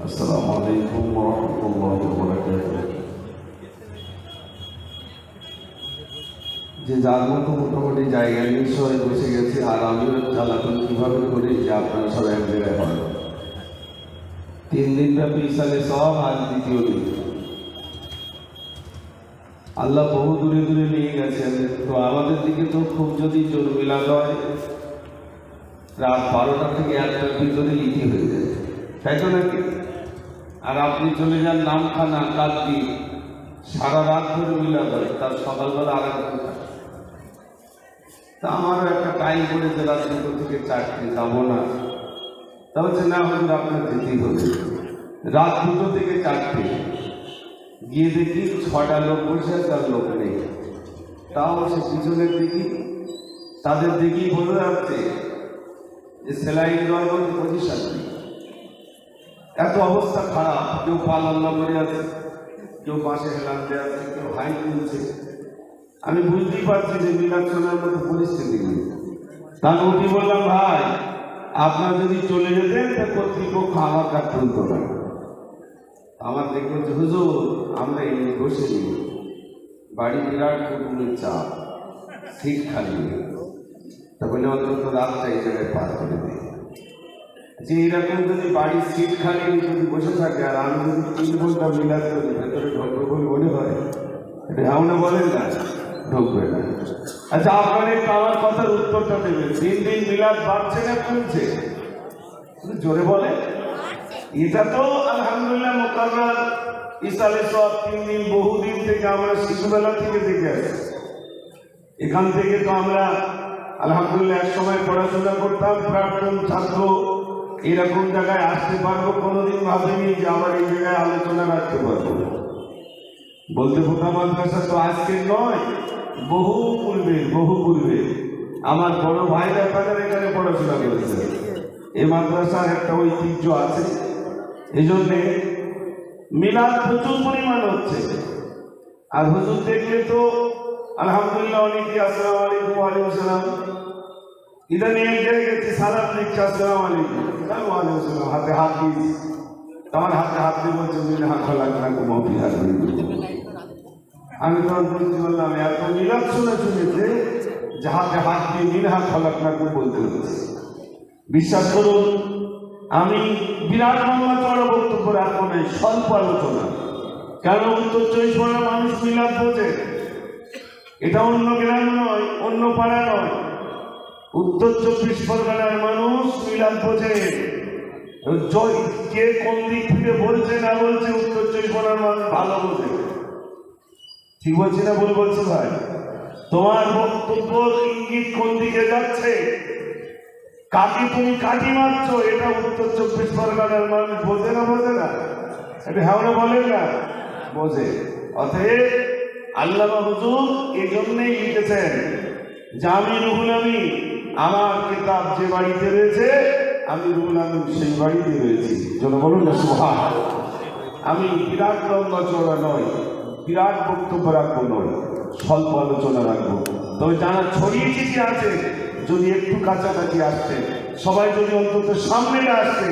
আসসালামু আলাইকুম ওয়া রাহমাতুল্লাহি ওয়া বারাকাতুহু। যে যার মতো মোটামুটি জায়গা নিয়ে সবাই বসে গেছে, আর আমিও জ্বালাতন কিভাবে করি যে আপনারা সবাই এক জায়গায় পান। 3 দিন ব্যাপী ইসালে সব, আজ দ্বিতীয় দিন। আল্লাহ বহু দূরে দূরে নিয়ে গেছেন। তো আমাদের দিকে তো খুব যদি জোর মিলাদ হয়, রাত 12টা থেকে 1টার ভিতরে ইতি হয়ে যায়, তাই তো নাকি? আর আপনি চলে যান নামখানা, কাকদ্বীপ, সারা রাত ধরে মিলাদ হয়, তার সকালবেলা আর একটা থাকে। তা আমারও একটা টাইম করেছে রাত 2টো থেকে 4টে, যাবো না। তা হচ্ছে না হুজুর আপনার যেতেই হবে। রাত 2টো থেকে 4টে গিয়ে দেখি 6টা লোক বসে আছে, তার লোক নেই। তাও সে পিছনের দেখি, তাদের দেখি বোঝা যাচ্ছে যে সেলাইন দেওয়ার মধ্যে পজিশন নেই। এত অবস্থা খারাপ, কেউ পাল্লা করে আছে, কেউ পাশে হেলাতে আছে, কেউ হাই তুলছে। আমি বুঝতেই পারছি যে মিলাদ শোনার মতো পরিস্থিতি নেই। তার উঠি বললাম, ভাই আপনার যদি চলে যেতেন তা কর্তৃপক্ষ আমার কাজ তুলতো না। আমার দেখবো যে হুজুর আমরা এমনি বসে নিই, বাড়ি বিরাট কুটুমের চাপ, সিট খালি নেই। তা বলে অন্তত রাতটা এই জায়গায় পার করে দিই। যে এরকম যদি বাড়ির সিট খালি যদি বসে থাকে, আর আমি যদি 3 ঘন্টা মিলাদ করি, ভেতরে ঢুকবে বলে মনে হয়, এটা এমন বলেন না, ঢুকবে না। আচ্ছা আপনার একটু আমার কথার উত্তরটা দেবেন, 3 দিন মিলাদ বাড়ছে না কমছে? জোরে বলে। এটা তো আলহামদুলিল্লাহ মোকাররর ইসালে সব 3 দিন, বহুদিন থেকে আমরা শিশুবেলা থেকে দেখে আসছি। এখান থেকে তো আমরা আলহামদুলিল্লাহ এক সময় পড়াশোনা করতাম, প্রাক্তন ছাত্র, এরকম জায়গায় আসতে পারবো কোনোদিন ভাবিনি যে আমার এই জায়গায় আলোচনা রাখতে পারবো। বলতে ফোটা মাদ্রাসা তো আজকে নয়, বহু পূর্বে আমার বড় ভাইরা তাদের এখানে পড়াশোনা করেছে। এই মাদ্রাসার একটা ঐতিহ্য আছে, এই জন্যে মিলাদ প্রচুর পরিমাণ হচ্ছে। আর হুজুর দেখলে তো আলহামদুলিল্লাহ অনেকে আসসালামু আলাইকুম, ওয়ালাইকুম আসসালাম, ইদানিং এক জায়গায় গেছি, সালাম দিচ্ছে আসসালামু আলাইকুম, ওয়ালাইকুম আসসালাম, হাতে হাত দিয়েছি। তোমার হাতে হাত দিয়ে বলছে মিলে হাত লাগবে না, মৌফি হাত দিয়ে। আমি তখন বুঝতে পারলাম এত মিলাদ শুনেছে যে হাতে হাত দিয়ে মিলে হাত ফলাক না বলতে হচ্ছে। বিশ্বাস করুন, আমি বিরাট লম্বা চড়া বক্তব্য রাখবো না, স্বল্প আলোচনা। কেন উত্তর 24 পরগনার মানুষ মিলাদ বোঝে, এটা অন্য গ্রাম নয়, অন্য পাড়া নয়, উত্তর 24 পরগনার মানুষ মিলাদ বোঝে। কে কোন দিক থেকে বলছে না বলছে, উত্তর 24 পরগনার মানুষ ভালো বোঝে। ঠিক বলছি না ভুল বলছি ভাই? তোমার বক্তব্য ইঙ্গিত কোন দিকে যাচ্ছে, কাকে তুমি কাটি মারছো, এটা উত্তর 24 পরগনার মানুষ বোঝে না? বোঝে না? এটা হ্যাঁ বলেন না, বোঝে। অতএব আল্লামা হুজুর এই জন্যই লিখেছেন যে আমি রুহুল আমিন, আমার কিতাব যে বাড়িতে রয়েছে আমি রুহুল আমিন সেই বাড়িতে রয়েছি। যেন বলুন না সুবহান। আমি বিরাট লম্বা চড়া নয়, বিরাট বক্তব্য রাখবো নয়, স্বল্প আলোচনা রাখবো। তবে যারা ছড়িয়ে ছিটিয়ে আছে, যদি একটু কাছাকাছি আসছে, সবাই যদি অন্তত সামনে আসছে,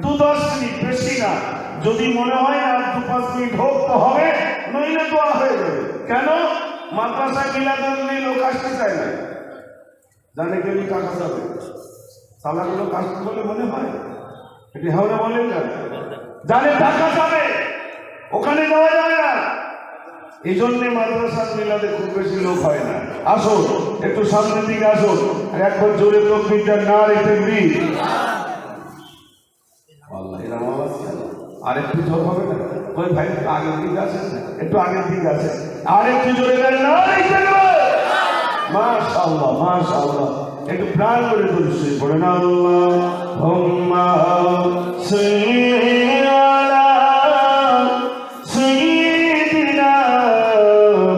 2-10 মিনিট, বেশি না, যদি মনে হয় আর 2-5 মিনিট হোক তো হবে, নইলে দোয়া হয়ে যাবে। কেন? মাদ্রাসা মিলাদুন নবী লোক আসতে চায় না, জানে গেলে টাকা যাবে, সালাগুলো কাজটা বলে মনে হয়, এটি হাওড়া বলেন না, জানে টাকা যাবে, ওখানে যাওয়া যাবে না। এই জন্যে মাদ্রাসার মিলাদে খুব বেশি লোক হয় না। আসুন একটু সামনের দিকে আসুন, একবার জোরে তাকবীরটা নারে তাকবীর। আর একটু জোর হবে না? ওই ভাই একটু আগের দিকে আসেন, একটু আগের দিকে আসেন, আর একটু জোরে দেন নারে তাকবীর। মাশাআল্লাহ মাশাআল্লাহ, একটু প্রাণ করে বলছি, পড়েন আল্লাহুম্মা সাল্লি আলা সাইয়্যিদিনা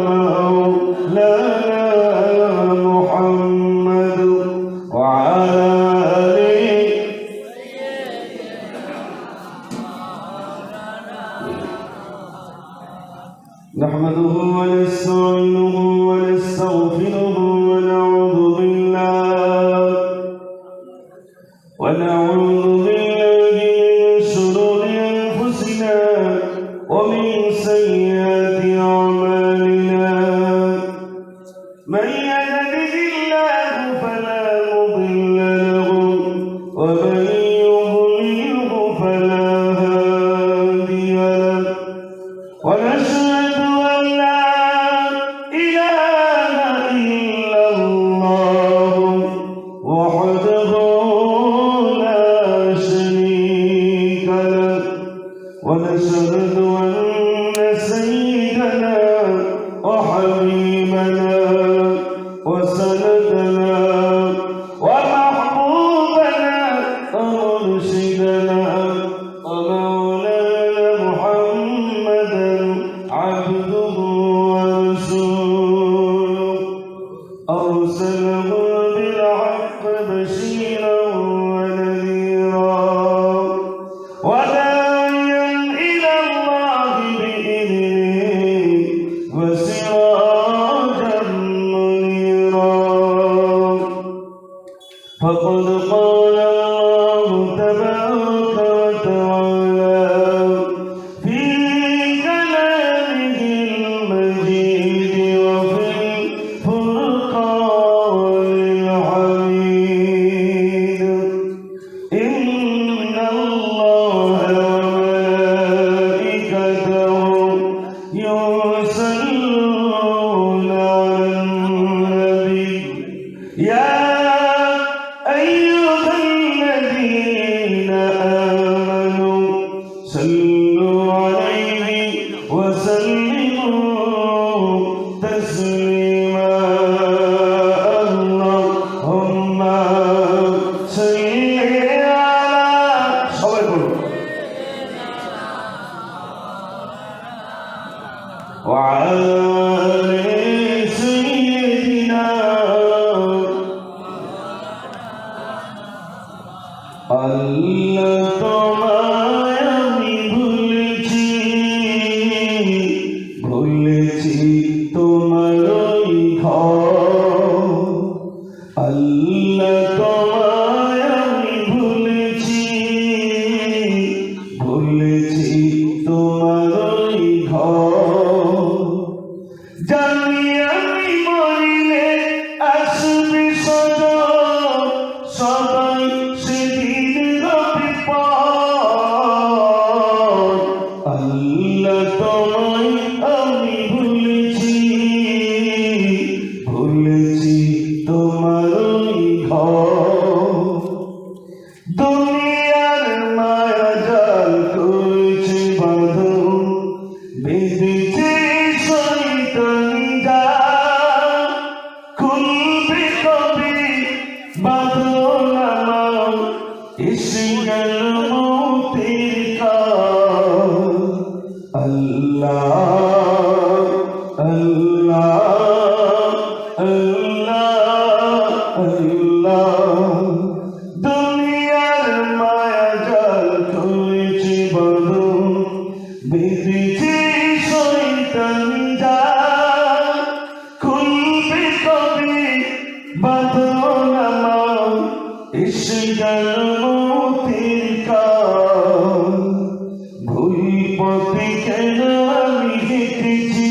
মাওলানা মুহাম্মদ ওয়া আলা আলিহি নাহমাদুহু ওয়া নাস্তাঈনুহু ওয়া নাস্তাগফিরুহু ওয়া নাউযু বিল্লাহি من شرور فقد قال الله تبارك وتعالى في كلامه المجيد وفي الفرقان الحميد إن الله وملائكته يصلون على النبي يا أيها الذين آمنوا صلوا عليه وسلموا تسليما اللهم صل على وعلى سيدنا আল্লাহ তোমায় আমি ভুলেছি তোমার ওই ঘর আল্লাহ তোমায় আমি ভুলেছি তোমার ওই ঘর জানি আমি মরিলে আসবে সবাই সেদিন আল্লাহ তোমায় আমি ভুলেছি তোমার ওই ঘর দুনিয়ার মায়া জাল করেছে বাঁধন বেঁধেছে শয়তানি জাল খুলবে কবে বাঁধন আমার এসে গেল মৌতের কাল আল্লাহ আল্লাহ আল্লাহ আল্লাহ দুনিয়ার মায়া জাল করেছে বাঁধন বেঁধেছে শয়তানি জাল খুলবে কবে বাঁধন আমার এসে গেল মৌতের কাল ভুল পথে কেন আমি হেঁটেছি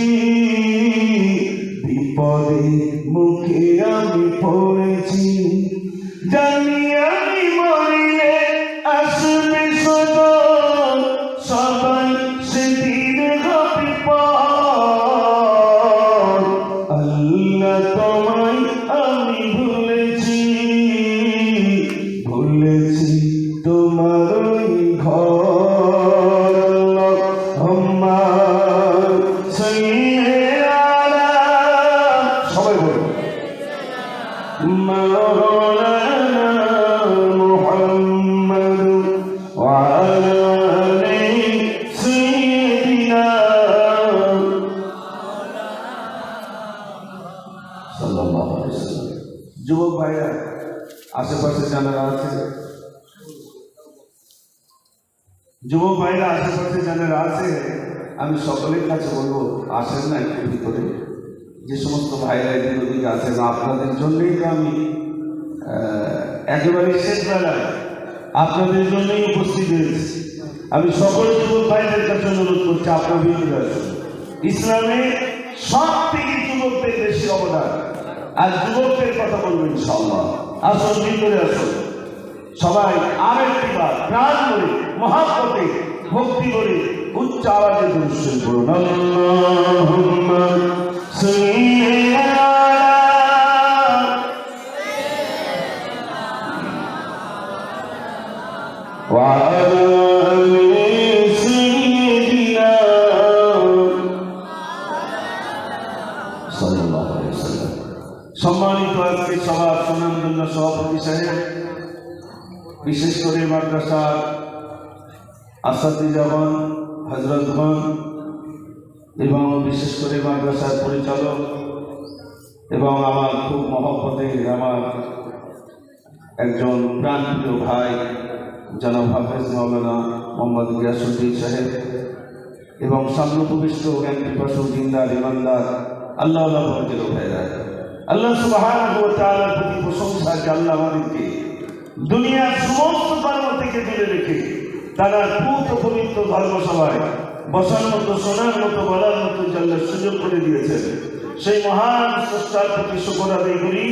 বিপদে মুখে আমি পড়েছি জানি আমি মরিলে আসবে সবাই সেদিন হবে পর আল্লাহ তোমায় আমি ভুলেছি তোমার ওই ঘর আল্লাহুম্মা সাল্লি আলা সবাই বলুন মাওলানা মুহাম্মদ ওয়া আলা আলি সাইয়্যিদিনা সাল্লাল্লাহু আলাইহি ওয়াসাল্লাম যুবক ভাইরা আশেপাশে যারা আছে আমি সকলের কাছে বলবো আসেন না একটু ভিতরে যে সমস্ত ভাইরা এদিক ওদিকে আছেন আপনাদের জন্যই তো আমি একেবারে শেষ বেলায় আপনাদের জন্যই উপস্থিত হয়েছি আমি সকল যুবক ভাইদের কাছে অনুরোধ করছি আপনার ভিতরে আসুন ইসলামে সব থেকে যুবকদের বেশি অবদান আর যুবকদের কথা বলবো ইনশাআল্লাহ আসুন ভিতরে আসুন সবাই আরেকটি বার প্রাণ করে মহাব্বতে ভক্তি করে উচ্চ আওয়াজে দরুদ পড়ুন আল্লাহুম্মা সাল্লি আলা ওয়া আলা আলি সাইয়্যিদিনা সাল্লাল্লাহু আলাইহি ওয়াসাল্লাম সম্মানিত আজকে সভা সুনামধন্য সভাপতি সাহেব বিশেষ করে মাদ্রাসার আসাতিজাগণ হযরতগণ এবং বিশেষ করে মাদ্রাসার পরিচালক এবং আমার খুব মহব্বতের আমার একজন প্রাণপ্রিয় ভাই জনাব হাফেজ মাওলানা মোহাম্মদ গিয়াসউদ্দিন সাহেব এবং সামনেপবিষ্ট জ্ঞান পিপাসু দিনদার ইমানদার আল্লাহ ভাইরা আল্লাহ সুবহানাহু ওয়া তাআলার প্রতি প্রশংসা সাহায্যে আল্লাহ আমাদেরকে দুনিয়ার সমস্ত ধর্ম থেকে দূরে রেখে তারা পূত পবিত্র ধর্মসভায় বসার মতো, শোনার মতো, বলার মতো আল্লাহ সুযোগ করে দিয়েছেন। সেই মহান স্রষ্টার প্রতি শুকর আদায় করি।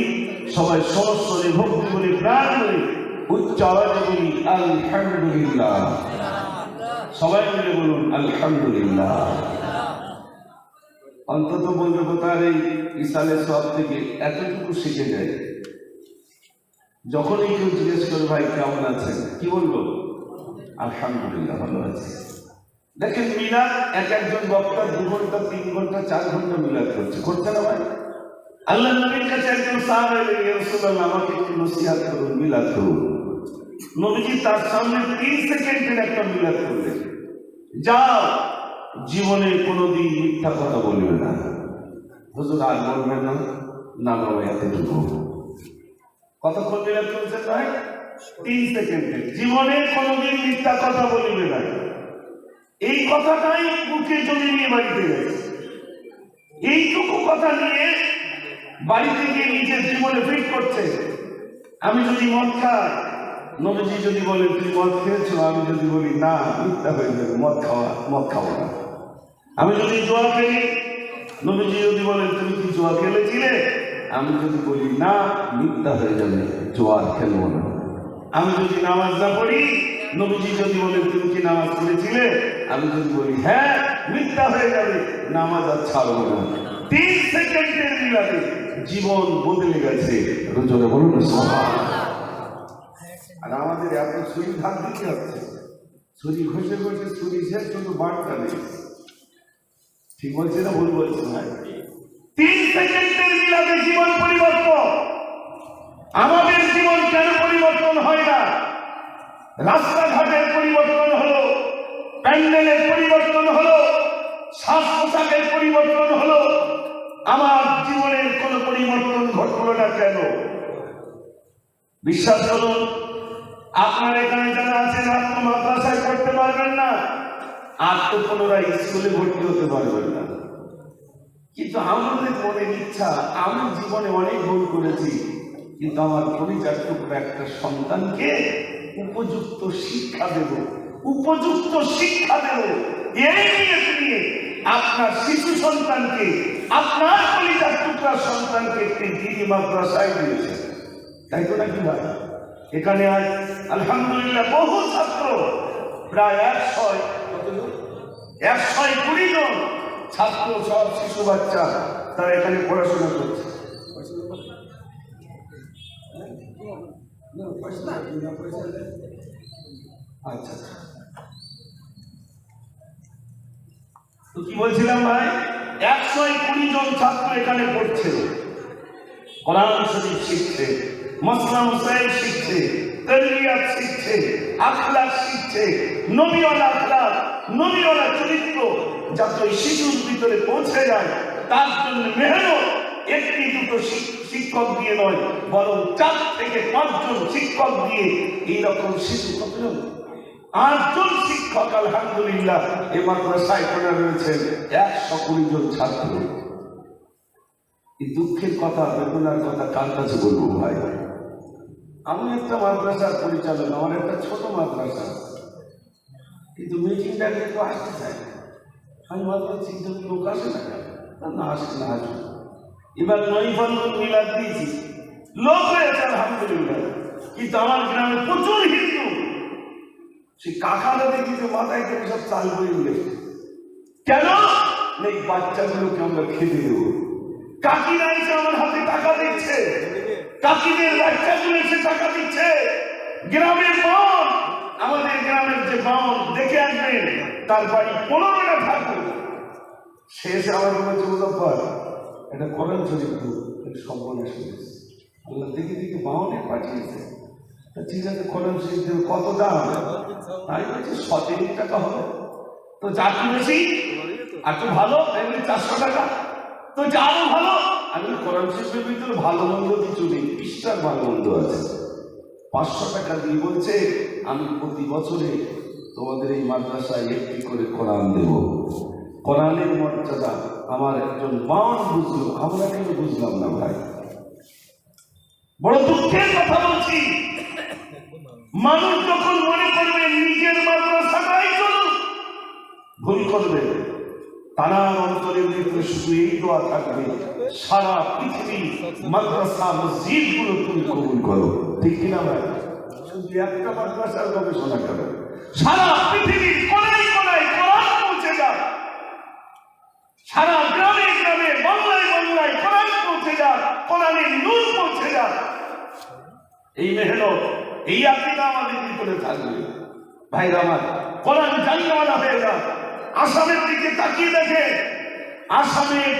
সবাই সমস্ত ভক্তি বলি, প্রাণ বলি, উচ্চ আওয়াজে বলি আলহামদুলিল্লাহ। সবাই মিলে বলুন আলহামদুলিল্লাহ। অন্তত বলতে তার এই ইসালের সব থেকে এতটুকু শিখে যায়, যখনই কেউ জিজ্ঞেস করে ভাই কেমন আছেন, কি বলবো? আলহামদুলিল্লাহ, ভালো আছে। দেখেন মিলাদ এক একজন বক্তা 2 ঘন্টা 3 ঘন্টা 4 ঘন্টা মিলাদ করছে না ভাই? আল্লাহ নবীর কাছে একজন সাহাবা এলেন, ইয়া রাসূলুল্লাহ আমাকে একটু নসিহত করুন, মিলাদ করুন। নবীজি তার সামনে 3 সেকেন্ডের একটা মিলাদ করলেন, যাও জীবনে কোনোদিন মিথ্যা কথা বলবে না। হুজুর আর বলবেন না? না বাবা, এতটুকু। কতক্ষণ মিলাদ করছেন ভাই? 3 সেকেন্ডে। জীবনে কোনোদিন মিথ্যা কথা বলবে না, এই কথাটাই বুকে জমি নিয়ে বাড়িতে গেছে। এইটুকু কথা নিয়ে বাড়িতে গিয়ে নিজের জীবনে ফিট করছে। আমি যদি মদ খাই, নবীজি যদি বলেন তুমি মদ খেয়েছো, আমি যদি বলি না, মিথ্যা হয়ে যাবে, মদ খাবো না। আমি যদি জুয়া খেলি, নবীজি যদি বলেন তুমি কি জুয়া খেলেছিলে, আমি যদি বলি না, মিথ্যা হয়ে যাবে, জুয়া খেলবো না। আমি যদি নামাজ না পড়ি, নবীজি যদি বলেন তুমি কি নামাজ পড়েছিলে, আমি যদি বলি হ্যাঁ, মিথ্যা হয়ে যাবে, নামাজ আর ছাড়বো না। 3 সেকেন্ডের মিলাদে জীবন বদলে গেছে। রোজরে বলুন সুবহানাল্লাহ। আর আমাদের এত শরীর ভাগ দিতে হচ্ছে, শরীর ঘষে ঘষে শরীর শেষ, শুধু বাড়টা নেই। ঠিক বলছে না ভুল বলছে ভাই? 3 সেকেন্ডের মিলাদে জীবন পরিবর্তন। আমাদের জীবন কেন পরিবর্তন হয় না? রাস্তাঘাটের পরিবর্তন হলো, প্যান্ডেলের পরিবর্তন হলো, শ্বাস পোশাকের পরিবর্তন হলো, আমার জীবনের কোন পরিবর্তন ঘটলো না কেন? বিশ্বাস করুন, আপনার এখানে যারা আছেন আর তো মাদ্রাসায় পড়তে পারবেন না, আর তো পুনরায় স্কুলে ভর্তি হতে পারবেন না। কিন্তু আমাদের মনের ইচ্ছা, আমি জীবনে অনেক ভুল করেছি, কিন্তু আমার পরিচার টুকরা একটা সন্তানকে উপযুক্ত শিক্ষা দেব, উপযুক্ত শিক্ষা দেব। এই নিয়ে আপনার শিশু সন্তানকে, আপনার পরিচার টুকরা সন্তানকে একটি দিনী মাদ্রাসায় দিয়েছে, তাই তো নাকি ভাই? এখানে আজ আলহামদুলিল্লাহ বহু ছাত্র, প্রায় 120 জন ছাত্র, সব শিশু বাচ্চা, তারা এখানে পড়াশোনা করছে। আচ্ছা, তো কি বলছিলাম ভাই? 120 জন ছাত্র এখানে পড়ছে, কোরআন শরীফ শিখছে, মসলা মুসাইল শিখছে, তারবিয়াত শিখছে, আখলাক শিখছে, নবীওয়ালা আখলাক, নবীওয়ালা চরিত্র যাতে ওই শিশুর ভিতরে পৌঁছে যায়, তার জন্য মেহনত একটি দুটো শিক্ষক দিয়ে নয়, বরং 4 থেকে 5 জন শিক্ষক দিয়ে এইরকম শিশু, কতজন? 8 জন শিক্ষক আলহামদুলিল্লাহ এই মাদ্রাসায় পড়া রয়েছেন, 120 জন ছাত্র। এই দুঃখের কথা, বেদনার কথা কার কাছে বলবো ভাই? আমি একটা মাদ্রাসার পরিচালক, আমার একটা ছোট মাদ্রাসা, কিন্তু মিটিংটা কিন্তু আসতে চাই। আমি মাদ্রাসা চিন্তা লোক আসে না, না আসে না, আসবে। এবার 9 মিলাদ দিয়েছি, লোক হয়েছে আলহামদুলিল্লাহ, কিন্তু আমার গ্রামে প্রচুর হিন্দু। সেই কাকারা দেখি মাথায় থেকে সব চাল করে উঠেছে, কেন? এই বাচ্চাগুলোকে আমরা খেতে দেবো। কাকিরা এসে আমার হাতে টাকা দিচ্ছে, কাকিদের বাচ্চাগুলো এসে টাকা দিচ্ছে। গ্রামের বাউন, আমাদের গ্রামের যে বাউন দেখে আসবেন, তার বাড়ি 15টা ঠাকুর, সে এসে আমার বলেছে মুজফফর এটা কোরআন শরীফ সম্পূর্ণ শুনেছে, আল্লাহ দেখে দেখে বাউনে পাঠিয়েছে। ঠিক আছে, কোরআন শরীফ দেবে, কত দাম? তাই বলছে 17 টাকা হবে। তো যার বেশি আর তো ভালো, 400 টাকা। তো যারও ভালো, আমি কোরআন শরীফের ভিতরে ভালো মন্দ কিছু নেই, পৃষ্ঠার ভালো মন্দ আছে। 500 টাকা দিয়ে বলছে আমি প্রতি বছরে তোমাদের এই মাদ্রাসায় একটি করে কোরআন দেব। কোরআনের মর্যাদা আমার একজন বাউন বুঝলো, আমরা কেন বুঝলাম না ভাই? বড় দুঃখের কথা বলছি, মানুষ যখন মনে করবে নিজের মাদ্রাসাটাই চলুন, ভুল করবে। তারা অন্তরের ভিতরে শুধু এই দোয়া থাকবে, সারা পৃথিবী মাদ্রাসা মসজিদ গুলো তুমি কবুল করো। ঠিক কিনা ভাই? শুধু একটা মাদ্রাসার গবেষণা করো, সারা পৃথিবীর কোনায় কোনায় কোরআন পৌঁছে যাক, সারা গ্রামে গ্রামে বাংলায় বাংলায় কোরআন পৌঁছে যাক, কোরআনের নূর পৌঁছে যাক। এই মেহনত, এই আকীদা আমাদের ভিতরে থাকবে। ভাইরা আমার, কোরআন জানিওয়ালা হয়ে যাক। আসামের দিকে তাকিয়ে দেখে, আসামের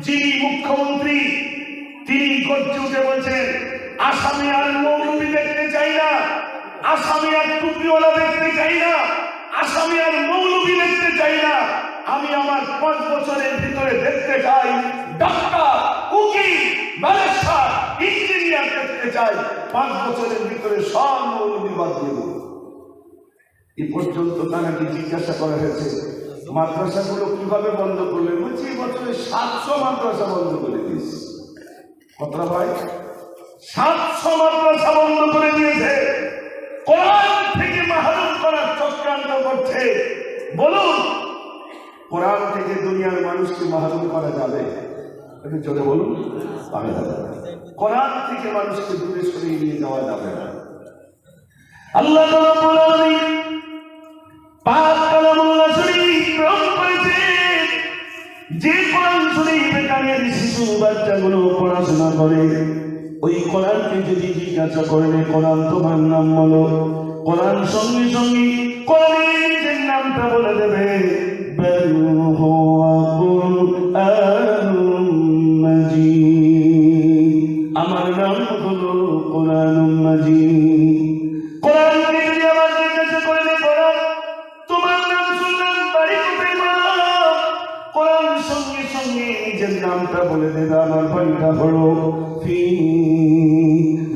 যিনি মুখ্যমন্ত্রী তিনি গর্জে উঠে বলছেন, আসামে আর মৌলবি দেখতে চাই না, আসামে আর টুপিওয়ালা দেখতে চাই না, আসামে আর মৌলবি দেখতে চাই না। আমি আমার 5 বছরের ভিতরে দেখতে চাই ডাক্তার, উকিল, ব্যারিস্টার, ইঞ্জিনিয়ার দেখতে চাই। 5 বছরের ভিতরে সব মৌলবি বাদ দিয়ে দেব। এই পর্যন্ত তাকে জিজ্ঞাসা করা হয়েছে, মাদ্রাসাগুলো কিভাবে বন্ধ করলে? বলছি এই বছরে 700 মাদ্রাসা বন্ধ করে দিয়েছে। কতটা ভাই? 700 মাদ্রাসা বন্ধ করে দিয়েছে। কোরআন থেকে মাহরুম করার চক্রান্ত করছে। বলুন, কোরআন থেকে দুনিয়ার মানুষকে মাহরুম করা যাবে? একটু জোরে বলুন। পাবে না। কোরআন থেকে মানুষকে দূরে সরিয়ে নিয়ে যাওয়া যাবে না। আল্লাহ রাব্বুল আলামিন পাক কালামুল্লাহ শরীফ প্রেরণ করেছেন। যে কোরআন শরীফ কানের শিশু বাচ্চাগুলো পড়াশোনা করে, ওই কোরআনকে যদি জিজ্ঞাসা করলে কোরআন তোমার নাম বলো, কোরআন সঙ্গে সঙ্গে কোরআনের নামটা বলে দেবে, বাল হুয়া কুরআনুম মাজিদ। আমার নাম হলো কোরআনুম মাজিদ। কোরআনকে যদি আবার জিজ্ঞাসা করলে কোরআন তোমার নাম শুনলাম, বাড়ি কোথায় বলো, কোরআন সঙ্গে সঙ্গে নিজের নামটা বলে দেবে, আমার বাড়িটা হলো ফি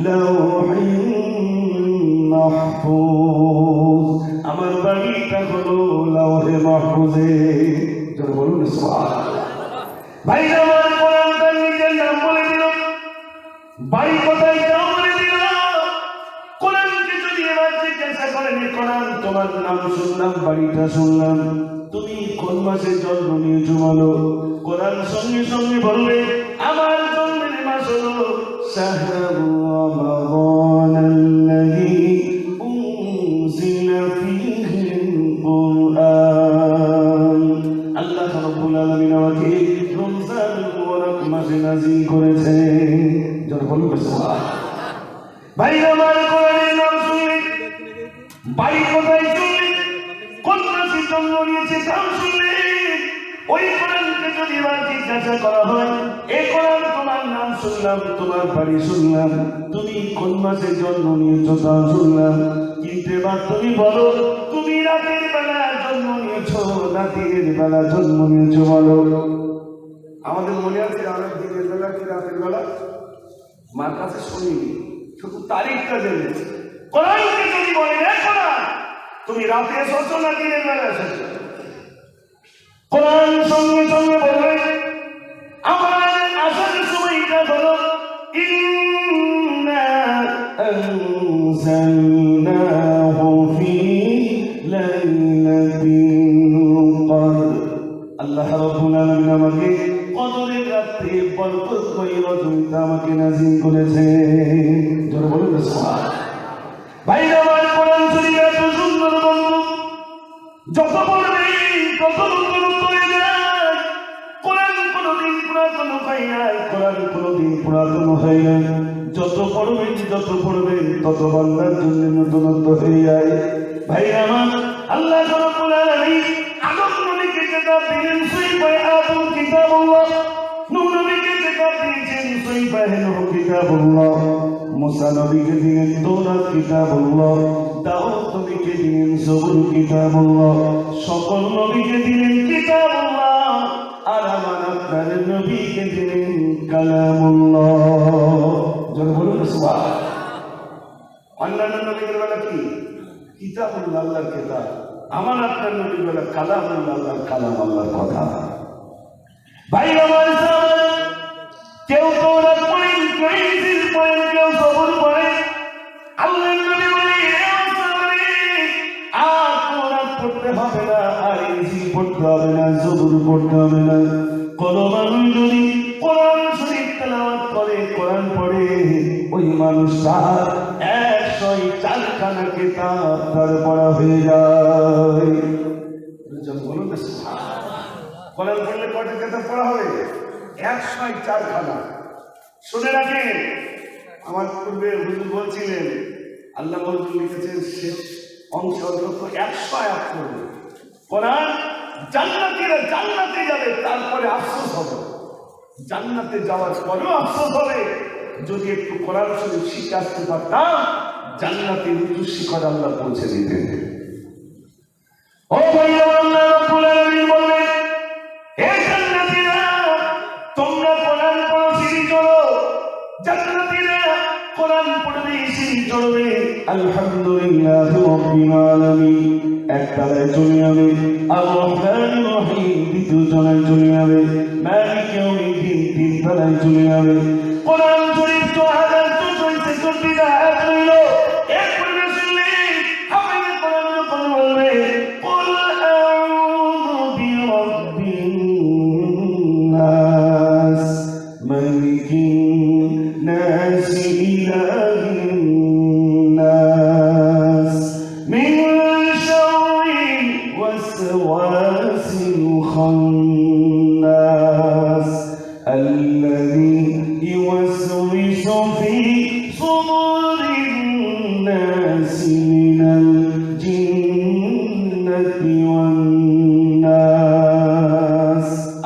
লাওহিন মাহফুজ, আমার বাড়িটা হলো লাওহে মাহফুজে। যারা বলুন সুবহানাল্লাহ। ভাই আমার কোরআন তার নিজের নাম বলে দিল, বাড়ি কোথায় তাও বলে দিল। কোরআনকে যদি এবার জিজ্ঞাসা করেন, কোরআন তোমার নাম শুনলাম, বাড়িটা শুনলাম, তুমি কোন মাসে জন্ম নিয়েছো বলো, কোরআন সঙ্গে সঙ্গে বলবে আমার জন্মের মাস হলো শাহরু রমাদানাল্লাযী উনজিলা ফীহিল কুরআন। আল্লাহ রাব্বুল আলামিন আমাকে রমজানুল মুবারক মাসে নাযিল করেছে। যারা বলুন সুবহানাল্লাহ। ভাই আমার কোরআনের নাম শুনলে, বাড়ি কোথায় শুনলে, কোন মাসে জন্ম নিয়েছে তাও শুনলে, ওই কোরআনকে যদি এবার জিজ্ঞাসা করা হয়, এই কোরআন তোমার নাম শুনলাম, তোমার বাড়ি শুনলাম, তুমি কোন মাসে জন্ম নিয়েছো তাও শুনলাম, কিন্তু এবার তুমি বলো তুমি রাতের বেলা জন্ম নিয়েছো না দিনের বেলা জন্ম নিয়েছো বলো। আমাদের মনে আছে আমরা দিনের বেলা কি রাতের বেলা? মার কাছে শুনিনি, শুধু তারিখটা জেনেছি। কোরআনকে যদি বলে কোরআন তুমি রাতে এসেছো না দিনের বেলা এসেছো, কোরআন সঙ্গে সঙ্গে বলবে আমার আসার সময়টা হলো ইন্না আনজালনাহু ফি লাইলাতিল কদর। আল্লাহ রাব্বুল আলামিন আমাকে কদরের রাতে বরকতময় রজনীতে আমাকে নাযিল করেছে। যারা বলুন সুবহানাল্লাহ। ভাই আমার কোরআন শরীফ এত সুন্দর বন্ধু, যত পড়বে তত নতুন হয়ে যায়। কোরআন কোনদিন পুরাতন হয় নাই, কোরআন কোনদিন পুরাতন হয় নাই। যত পড়বেন তত বান্দার জন্য নতুনত্ব হয়ে যায়। ভাই আমার আল্লাহ রাব্বুল আলামিন আদম নবীকে কিতাব দিলেন, সহিফায়ে আদম কিতাবুল্লাহ। নূহ নবীকে কিতাব দিয়েছেন, সহিফায়ে নূহ কিতাবুল্লাহ। মুসা নবীকে দিলেন তাওরাত কিতাবুল্লাহ। দাউদ নবীকে দিলেন জবুর কিতাবুল্লাহ। সকল নবীকে দিলেন কিতাবুল্লাহ, আর আমার আপনার নবীকে দিলেন কালামুল্লাহ। যারা বলুন সুবহানাল্লাহ। অন্যান্য নবীদের বেলা কি কিতাবুল্লাহ, আল্লাহর কিতাব। আমার আপনার নবীর বেলা কালামুল্লাহ, আল্লাহর কালাম, আল্লাহর কথা। ভাই আমার কেউ তাওরাত পড়েন, কেউ ইনজিল পড়েন, কেউ পড়তে হবে না। কোনো মানুষ যদি কোরআন শরীফ তেলাওয়াত করে, কোরআন পড়ে, ওই মানুষটা 104 খানা কিতাব তার পড়া হয়ে যায়। বলুন না সুবহানাল্লাহ। কোরআন পড়লে কয়টা কিতাব পড়া হবে? 104 খানা। শুনে রাখেন, আমার পূর্বে হুজুর বলছিলেন, আল্লাহ মজুর লিখেছেন শেষ অংশ অন্তত 100 আয়াত পড়বে। কোরআন জান্নাতীরা জান্নাতে যাবে, তারপরে আফসোস হবে। জান্নাতে যাওয়ার পরেও আফসোস হবে, যদি একটু কোরআন শরীফ শিখে আসতে পারতাম, জান্নাতে উঁচু শিখর আল্লাহ পৌঁছে দিতেন। ও ভাইয়া, আল্লাহ রাব্বুল আলামিন বলেন, হে জান্নাতীরা, তোমরা কোরআন পড়ো, সিঁড়ি চড়ো। জান্নাতীরা কোরআন পড়বে, সিঁড়ি চড়বে। আলহামদুলিল্লাহ রাব্বিল আলামিন একতলায় চলে যাবে, আর রহমানির রহিম দ্বিতীয় তলায় চলে যাবে, মালিক ইয়াউমিদ্দিন 3 তলায় চলে যাবে। কোরআন শরীফ তো 1464 আয়াত হইল। এরপরে শুনলে হাফেজে কোরআন যখন বলবে, কুল আউযু বিরাব্বিন নাস মালিকিন নাস ইলাহিন নাস মিন শাররিল ওয়াসওয়াসিল খান্নাস الذي يوسوس في صدور الناس من الجنة والناس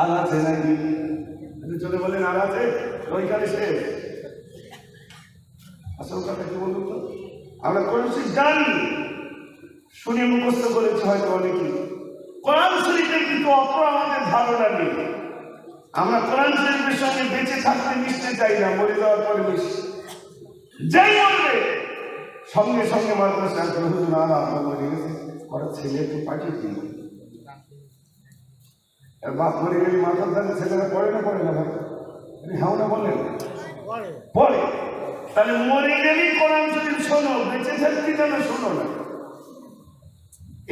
আলাতে নাকি যদি বলেন আলাতে ওইখানে শেষ। আসল কথা কি বলুন তো, আমরা কোরআন শরীফ জানি, শুনে মুখস্থ করেছি হয়তো অনেকে। কোরআন শরীফের কিন্তু অপর আমাদের ধারণা নেই। আমরা কোরআন শরীফের সঙ্গে বেঁচে থাকতে মিশতে চাই না, মরে যাওয়ার পরে মিশি। যেই মরবে সঙ্গে সঙ্গে মাদ্রাসা হুজুর না আপনার মরে গেছে, ওরা ছেলে একটু পাঠিয়ে দিল। বাপ মরে গেলে মাথার দানে ছেলেরা পড়ে না ভাই? হ্যাঁ না বললেন পড়ে। তাহলে মরে গেলেই কোরআন শরীফ শোনো, বেঁচে থাকতে যেন শোনো না।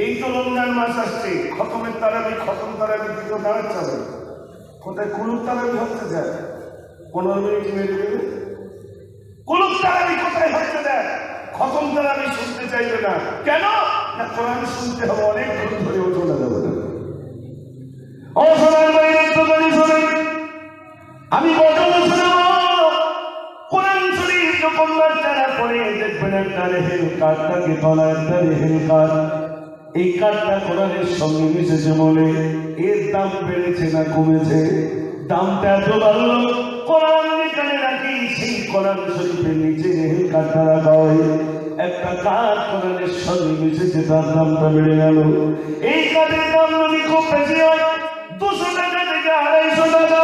এই তো রমজান মাস আসছে, খতমের তারাবি, খতম তারাবি দিকেও দাঁড়াচ্ছে হবে। কোথায় কুলুপ তারাবি হচ্ছে যায়? 15 মিনিট মেরে দেবে। কুলুপ তারাবি কোথায় হচ্ছে যায়? খতম তারাবি শুনতে চাইবে না। কেন না? কোরআন শুনতে হবে অনেক দিন ধরে, ও চলে যাবে না। ও সোনার বাইরে তো গাড়ি শোনেন, আমি বদল শোনাবো। কোরআন শরীফ যখন বাচ্চারা পড়ে, দেখবেন একটা রেহেল কাঠ থাকে, তলা একটা রেহেল কাঠ। এই কাঠটা কোরআনের সঙ্গে মিশেছে বলে এর দাম বেড়েছে না কমেছে? দামটা এত বাড়লো, কোরআন যেখানে রাখি সেই কোরআন শরীফের নিচে রেহেল কাঠটা রাখা হয়। একটা কাঠ কোরআনের সঙ্গে মিশেছে, তার দামটা বেড়ে গেল। এই কাঠের দাম যদি খুব বেশি হয়, 200 টাকা থেকে 250 টাকা,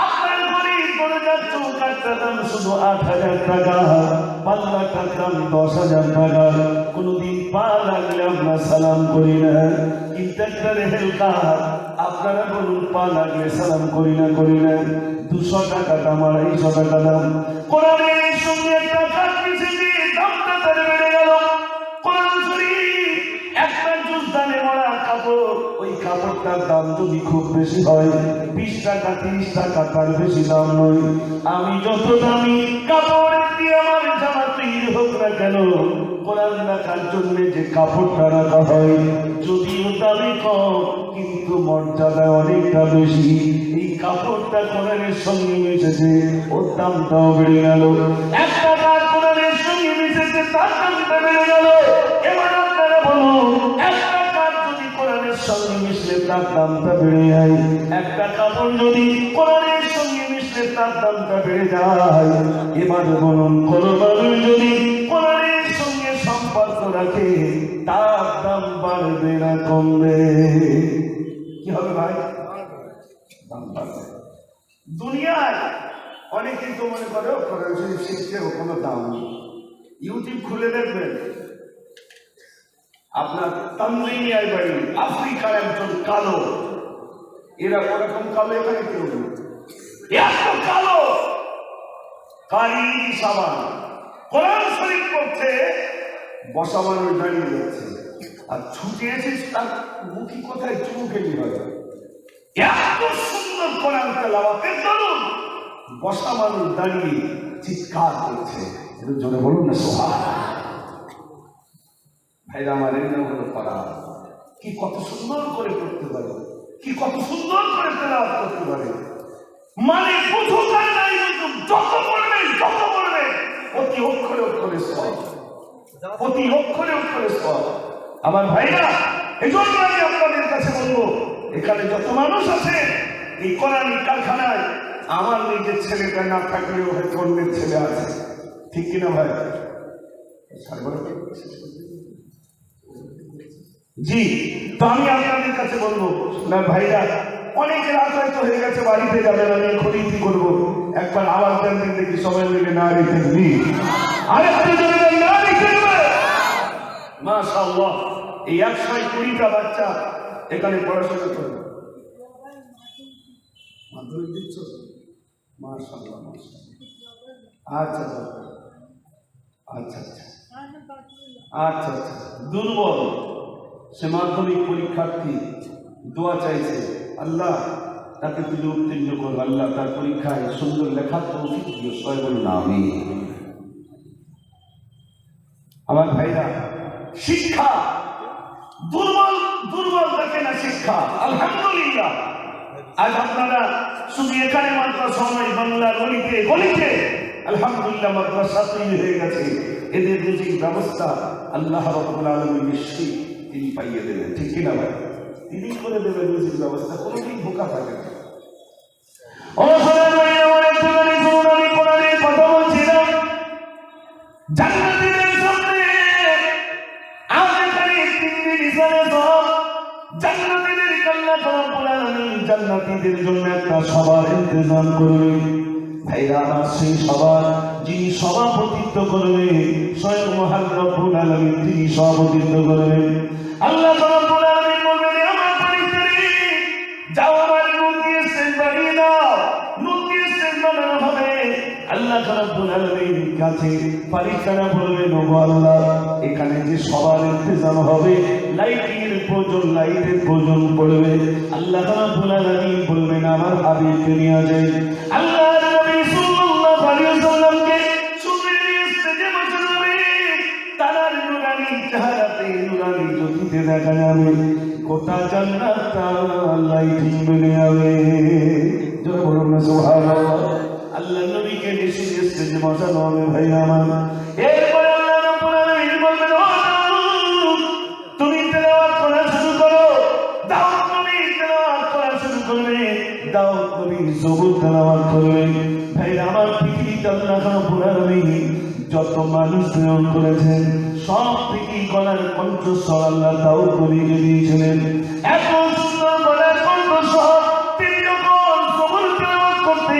আপনার গরিব করে যাচ্ছ, কাঠটার দাম শুধু 8000 টাকা, পাল্লাটার দাম 10,000 টাকা। কোনদিন পা লাগলে আমরা সালাম করি না, কিন্তু একটা রেহেল কাঠ আপনারা বলুন, পা লাগলে সালাম করি না? 200 টাকা দাম, 250 টাকা দাম। কোরআনের সঙ্গে একটা কাঠ মিশেছে, দামটা তার বেড়ে গেল। কোরআন শরীফ একটা জুজদানে মরা কাপড়, ওই কাপড়টার দাম যদি খুব বেশি হয়, 20 টাকা 30 টাকা, তার বেশি দাম নয়। আমি যত দামি কাপড় দিয়ে আমার জামা তৈরি হোক না কেন, কোরআন রাখার জন্য যে কাপড়টা রাখা হয়, যদিও দামি কম কিন্তু মর্যাদা অনেকটা বেশি। এই কাপড়টা কোরআনের সঙ্গে মিশেছে, ওর দামটাও বেড়ে গেল। একটা কাঠ কোরআনের সঙ্গে মিশেছে, তার দামটা বেড়ে গেল। এবার আপনারা বলুন, একটা কাঠ যদি কোরআনের সঙ্গে মিশলে তার দামটা বেড়ে যায়, একটা কাপড় যদি কোরআনের সঙ্গে মিশলে তার দামটা বেড়ে যায়। এবার বলুন, কোন মানুষ যদি কোরআনের সঙ্গে সম্পর্ক রাখে, তার দাম বাড়বে না কমবে? কি হবে ভাই? দাম বাড়বে। দুনিয়ায় অনেকেই তো মনে করে কোরআন শরীফ শিখছে, ও কোনো দাম নেই। ইউটিউব খুলে দেখবেন, আপনার তানজানিয়ায় বাড়ি, আফ্রিকার একজন কালো, এরা ওরকম কালো এখানে কেউ নেই, এত কালো, কালি সাবান, কোরআন শরীফ পড়ছে, বসা মানুষ দাঁড়িয়ে যাচ্ছে, আর ছুটে এসেছে, তার মুখী কোথায় চুমুকে নিয়ে এত সুন্দর কোরআন তেলাওয়াতের দরুন বসা মানুষ দাঁড়িয়ে চিৎকার করছে। একটু জোরে বলুন না সুবহানাল্লাহ। ভাইরা আমার, এই নাম হলো কোরআন। কি কত সুন্দর করে পড়তে পারে, কি কত সুন্দর করে তেলাওয়াত করতে পারে। মানে বুঝুকার নাই, যত পড়বে অতি অক্ষরে অক্ষরে সব, প্রতি অক্ষরে অক্ষরে সব। আমার ভাইরা, এই জন্য আমি আপনাদের কাছে বলবো, এখানে যত মানুষ আছে এই কোরআনি কারখানায়, আমার নিজের ছেলেটা না থাকলেও হয়তো অন্যের ছেলে আছে, ঠিক কিনা ভাই? জি, তো আমি আপনাদের কাছে বলবো না ভাইরা, অনেকে রাত হয়তো হয়ে গেছে, বাড়িতে যাবেন, আমি খরিদি করবো, একবার আওয়াজ দেন দিন দেখি সবাই মিলে না রেখে দিই, আরেকটা জায়গায় না রেখে দেবে। মাশাআল্লাহ, এই 120টা বাচ্চা এখানে পড়াশোনা করবে। মাধ্যমিক দিচ্ছ? মাশাআল্লাহ, মাশাআল্লাহ। আচ্ছা আচ্ছা আচ্ছা আচ্ছা আচ্ছা। দুর্বল সে মাধ্যমিক পরীক্ষার্থী, দোয়া চাইছে, আল্লাহ তাকে তুমি উত্তীর্ণ করো, আল্লাহ তার পরীক্ষায় সুন্দর লেখার তৌফিক দিও, সবাই বলুন আমিন। আমার ভাইরা, শিক্ষা দুর্বল দেখে না শিক্ষা। আলহামদুলিল্লাহ, আজ আপনারা শুধু এখানে মাদ্রাসা নয়, বাংলার গলিতে গলিতে আলহামদুলিল্লাহ মাদ্রাসা তৈরি হয়ে গেছে। এদের রুজির ব্যবস্থা আল্লাহ রাব্বুল আলামিন নিশ্চয়ই তিনি পাইয়ে দেবেন, ঠিক কিনা ভাই? তিনি করে দেবেন রুজির ব্যবস্থা, কোনোদিন ধোঁকা থাকে না। আমি কোরআনের কথা বলছিলাম, জান্নাতের সামনে আজ এখানে 3 দিন ইসলামে সব জান্নাতীদের আল্লাহ রাব্বুল আলামিন জান্নাতীদের জন্য একটা সভার ইন্তজাম করবেন। ভাইরা আমার, সেই সভার যিনি সভাপতিত্ব করবেন স্বয়ং মহান রব্বুল আলামিন, তিনি সভাপতিত্ব করবেন। আল্লাহ রাব্বুল আলামিন বলবেন, আমার পরিচারী যাও, আমার নূর দিয়ে সেজদা বানিয়ে দাও, নূর দিয়ে সেজদা বানানো হবে। আল্লাহ রাব্বুল আলামিন কাছে পরিচারী বলবেন, ও আল্লাহ, এখানে যে সবার ইন্তজাম হবে, লাইটের প্রয়োজন পড়বে। আল্লাহ রাব্বুল আলামিন বলবেন, আমার হাবিবকে নিয়ে যাই। আল্লাহর নবী সাল্লাল্লাহু আলাইহি ওয়াসাল্লামকে সুন্দর স্টেজে বসাবে, তার নূরানি চেহারাতে নূরানি জ্যোতিতে দেখা যাবে, গোটা জান্নাতটা লাইটিং মেলে যাবে। জোরে বলুন না সুবহানাল্লাহ। আল্লাহ নবীকে স্টেজে বসানো হবে। ভাই আমার, এরপরে আল্লাহ রাব্বুল আলামিন বলবেন, তুমি তেলাওয়াত করা শুরু করো। দাউদ নবী তেলাওয়াত করা শুরু করবে, দাউদ নবী জবুর তেলাওয়াত করবে। ভাইরা আমার, পৃথিবীতে আল্লাহ রাব্বুল আলামিন যত মানুষ প্রেরণ করেছেন, সব থেকে গলার কণ্ঠস্বর আল্লাহ দাউদ নবীকে দিয়েছিলেন। এত সুন্দর গলার কণ্ঠস্বর, তিনি যখন জবুর তেলাওয়াত করতে,